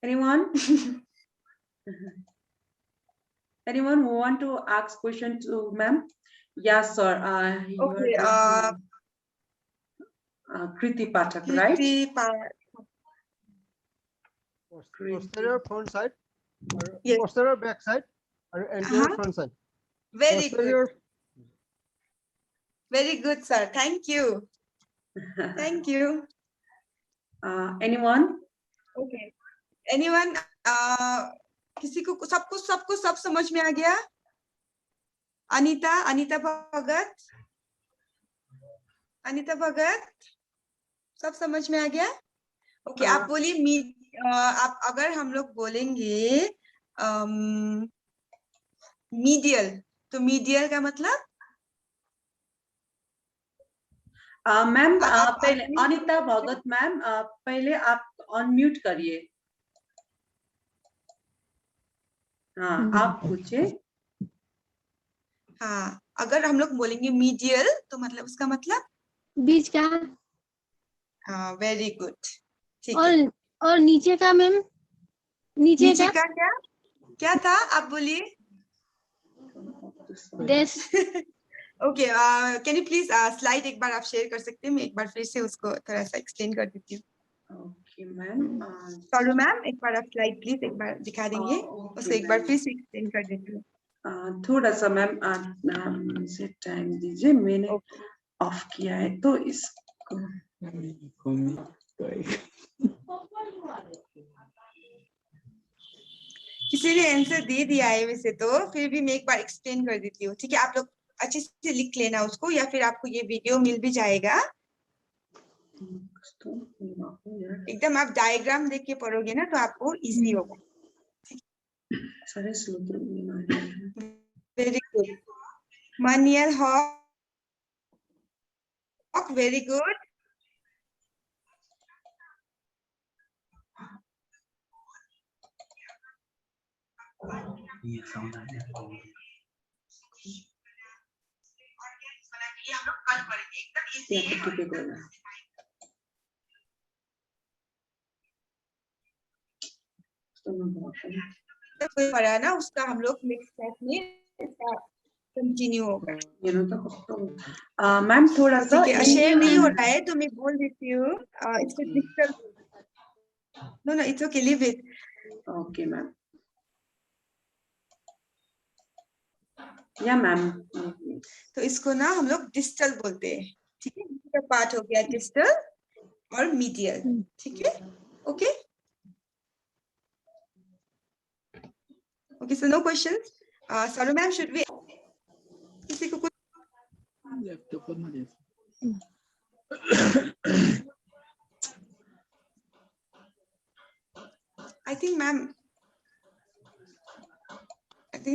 Speaker 3: Anyone? Anyone who want to ask question to ma'am? Yes, sir.
Speaker 2: Okay.
Speaker 3: Kriti Pathak, right?
Speaker 2: Kriti Pathak.
Speaker 5: Posterior front side, or
Speaker 2: Yes.
Speaker 5: posterior back side, or anterior front side.
Speaker 2: Very
Speaker 5: Posterior.
Speaker 2: good. Very good, sir. Thank you. Thank you.
Speaker 3: Anyone?
Speaker 2: Okay. Anyone? किसी को सबको सब समझ में आ गया? अनीता भगत, सब समझ में आ गया? ओके, आप बोलिए आप अगर हम लोग बोलेंगे मीडियल, तो मीडियल का मतलब?
Speaker 3: मैम पहले अनीता भगत मैम, पहले आप अनम्यूट करिए। हाँ, आप पूछे।
Speaker 2: हाँ, अगर हम लोग बोलेंगे मीडियल तो मतलब उसका मतलब
Speaker 6: बीच का।
Speaker 2: हाँ, वेरी गुड, ठीक है।
Speaker 6: और नीचे का मैम? नीचे
Speaker 2: का क्या था, आप बोलिए। Okay, can you please slide एक बार आप शेयर कर सकते हैं? मैं एक बार फिर से उसको थोड़ा सा एक्सप्लेन कर देती हूँ।
Speaker 3: Okay ma'am.
Speaker 2: सॉरी मैम, एक बार आप स्लाइड प्लीज एक बार दिखा देंगे, उसको एक बार फिर से एक्सप्लेन कर देती हूँ।
Speaker 3: थोड़ा सा मैम से टाइम दीजिए, मैंने ऑफ किया है तो इसको
Speaker 2: किसी ने आंसर दे दिया है वैसे तो, फिर भी मैं एक बार एक्सप्लेन कर देती हूँ, ठीक है। आप लोग अच्छे से लिख लेना उसको, या फिर आपको ये वीडियो मिल भी जाएगा। एकदम आप डायग्राम देख के पढ़ोगे ना तो आपको इजी होगा। वेरी गुड मनियल हॉक, वेरी गुड। कोई पढ़ा ना उसका हम लोग नेक्स्ट क्लास में इसका कंटिन्यू होगा।
Speaker 3: मैम थोड़ा सा
Speaker 2: शेयर नहीं हो रहा है तो मैं बोल देती हूँ, इसको digital. No it's okay, leave it.
Speaker 3: Okay ma'am. या मैम,
Speaker 2: तो इसको ना हम लोग डिस्टल बोलते हैं, ठीक है। इसका पार्ट हो गया डिस्टल और मीडियल, ठीक है। Okay okay, so no questions. Sorry ma'am, should we किसी को कुछ? आई थिंक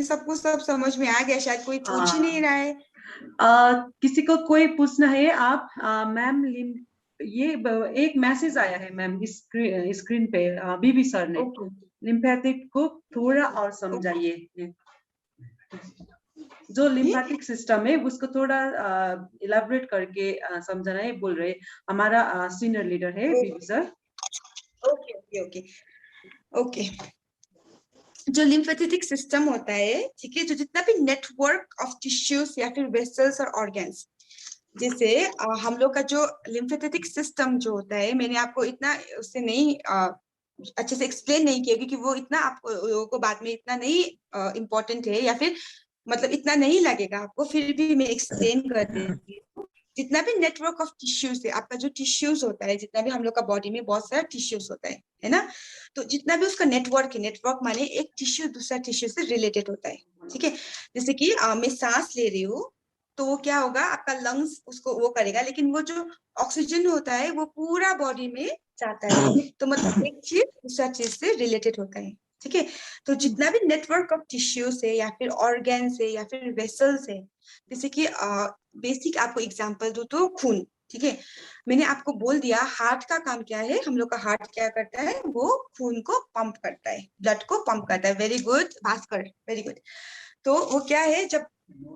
Speaker 2: सबको सब समझ में आ गया, शायद कोई पूछ ही नहीं रहा है।
Speaker 3: किसी को कोई पूछना है आप? मैम ये एक मैसेज आया है मैम स्क्रीन पे, बीबी सर ने। लिम्फेटिक को थोड़ा और समझाइए। जो लिम्फेटिक सिस्टम है उसको थोड़ा इलैबोरेट करके समझाना है बोल रहे हमारा सीनियर लीडर है B B sir.
Speaker 2: Okay okay okay okay. जो लिम्फेटिक सिस्टम होता है, ठीक है, जो जितना भी नेटवर्क ऑफ टिश्यूज या फिर वेसल्स और ऑर्गन्स, जैसे हम लोग का जो लिम्फेटिक सिस्टम जो होता है, मैंने आपको इतना उससे नहीं अच्छे से एक्सप्लेन नहीं किया क्योंकि वो इतना आप लोगों को बाद में इतना नहीं इम्पोर्टेंट है, या फिर मतलब इतना नहीं लगेगा आपको, फिर भी मैं एक्सप्लेन कर देती हूँ। जितना भी नेटवर्क ऑफ टिश्यूज है, आपका जो टिश्यूज होता है, जितना भी हम लोग का बॉडी में बहुत सारा टिश्यूज होता है ना, तो जितना भी उसका नेटवर्क है, नेटवर्क माने एक टिश्यू दूसरा टिश्यू से रिलेटेड होता है, ठीक है। जैसे कि मैं सांस ले रही हूँ, तो वो क्या होगा, आपका लंग्स उसको वो करेगा, लेकिन वो जो ऑक्सीजन होता है वो पूरा बॉडी में जाता है, तो मतलब एक चीज दूसरा चीज से रिलेटेड होता है, ठीक है। तो जितना भी नेटवर्क ऑफ टिश्यूज है या फिर ऑर्गन्स है या फिर वेसल्स है, जैसे कि बेसिक आपको एग्जांपल दूं तो खून, ठीक है। मैंने आपको बोल दिया हार्ट का काम क्या है, हम लोग का हार्ट क्या करता है, वो खून को पंप करता है, ब्लड को पंप करता है। Very good Bhaskar, very good. तो वो क्या है, जब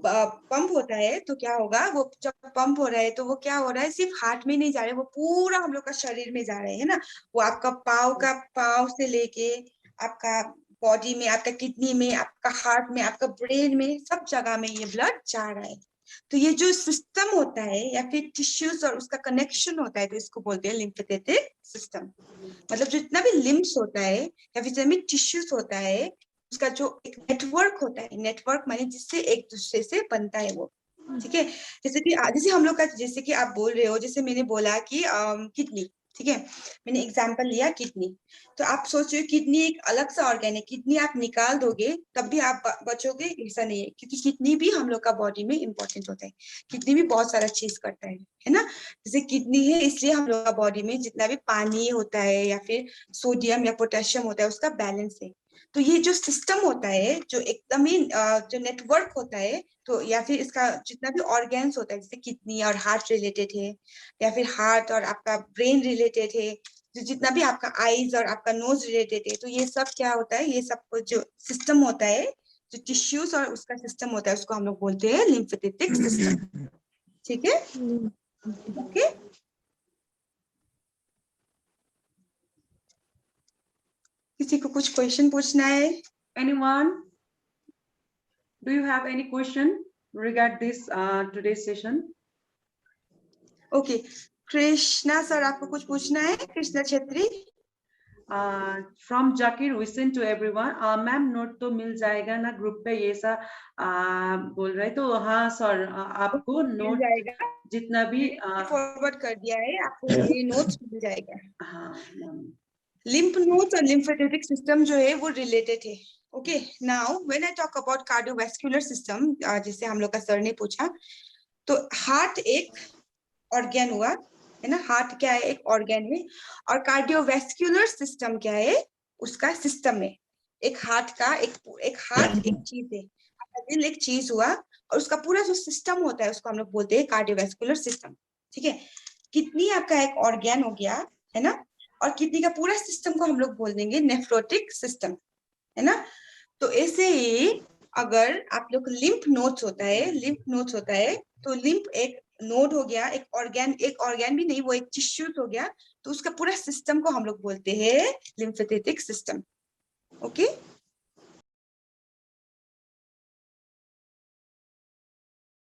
Speaker 2: पंप होता है तो क्या होगा, वो जब पंप हो रहा है तो वो क्या हो रहा है, सिर्फ हार्ट में नहीं जा रहा है, वो पूरा हम लोग का शरीर में जा रहे हैं ना। वो आपका पाव से लेके आपका बॉडी में, आपका किडनी में, आपका हार्ट में, आपका ब्रेन में, सब जगह में ये ब्लड जा रहा है। तो ये जो सिस्टम होता है या फिर टिश्यूज और उसका कनेक्शन होता है, तो इसको बोलते हैं लिम्फेटिक सिस्टम। मतलब जितना भी लिम्फ्स होता है या फिर जितना भी टिश्यूज होता है, उसका जो एक नेटवर्क होता है, नेटवर्क माने जिससे एक दूसरे से बनता है वो, ठीक है। जैसे हम लोग का, जैसे कि आप बोल रहे हो, जैसे मैंने बोला कि किडनी, ठीक है, मैंने एग्जांपल लिया किडनी। तो आप सोच रहे हो किडनी एक अलग सा ऑर्गन है, किडनी आप निकाल दोगे तब भी आप बचोगे, ऐसा नहीं है, क्योंकि किडनी भी हम लोग का बॉडी में इंपॉर्टेंट होता है। किडनी भी बहुत सारा चीज करता है ना। जैसे किडनी है, इसलिए हम लोग का बॉडी में जितना भी पानी होता है या फिर सोडियम या पोटेशियम होता है, उसका बैलेंस है। तो ये जो सिस्टम होता है, जो एकदम ही जो नेटवर्क होता है, तो या फिर इसका जितना भी ऑर्गन्स होता है, जैसे किडनी और हार्ट रिलेटेड है, या फिर हार्ट और आपका ब्रेन रिलेटेड है, जो जितना भी आपका आईज और आपका नोज रिलेटेड है, तो ये सब क्या होता है, ये सब जो सिस्टम होता है, जो टिश्यूज और उसका सिस्टम होता है, उसको हम लोग बोलते हैं लिम्फेटिक सिस्टम, ठीक है। ओके, किसी को कुछ क्वेश्चन पूछना है?
Speaker 3: Anyone? Do you have any question regarding this today's session?
Speaker 2: Okay, Krishna sir, आपको कुछ पूछना है? Krishna Chhetri.
Speaker 3: From Zakir, we send to everyone. Ma'am note तो मिल जाएगा ना ग्रुप पे, ये सा बोल रहे, तो हाँ सर, आपको
Speaker 2: मिल
Speaker 3: नोट
Speaker 2: जाएगा,
Speaker 3: जितना भी
Speaker 2: फॉरवर्ड कर दिया है आपको, ये नोट्स मिल जाएगा।
Speaker 3: हाँ मैम।
Speaker 2: लिम्फ नोड्स और लिम्फेटिक सिस्टम जो है वो रिलेटेड है। Okay, now when I talk about cardiovascular system, जिसे हम लोग का सर ने पूछा, तो हार्ट एक ऑर्गन हुआ है ना, हार्ट क्या है, एक ऑर्गन है। और कार्डियोवैस्कुलर सिस्टम क्या है, उसका सिस्टम है। एक हार्ट का एक हार्ट एक चीज है, आपका दिल एक चीज हुआ, और उसका पूरा जो सिस्टम होता है उसको हम लोग बोलते हैं कार्डियोवैस्कुलर सिस्टम, ठीक है। किडनी आपका एक ऑर्गन हो गया है ना, और किडनी का पूरा सिस्टम को हम लोग बोल देंगे नेफ्रोटिक सिस्टम, है ना। तो ऐसे ही अगर आप लोग लिम्फ नोड्स होता है, लिम्फ नोड्स होता है, तो लिम्फ एक नोड हो गया, एक ऑर्गन भी नहीं, वो एक टिश्यूज हो गया, तो उसका पूरा सिस्टम को हम लोग बोलते हैं लिम्फेटिक सिस्टम। ओके।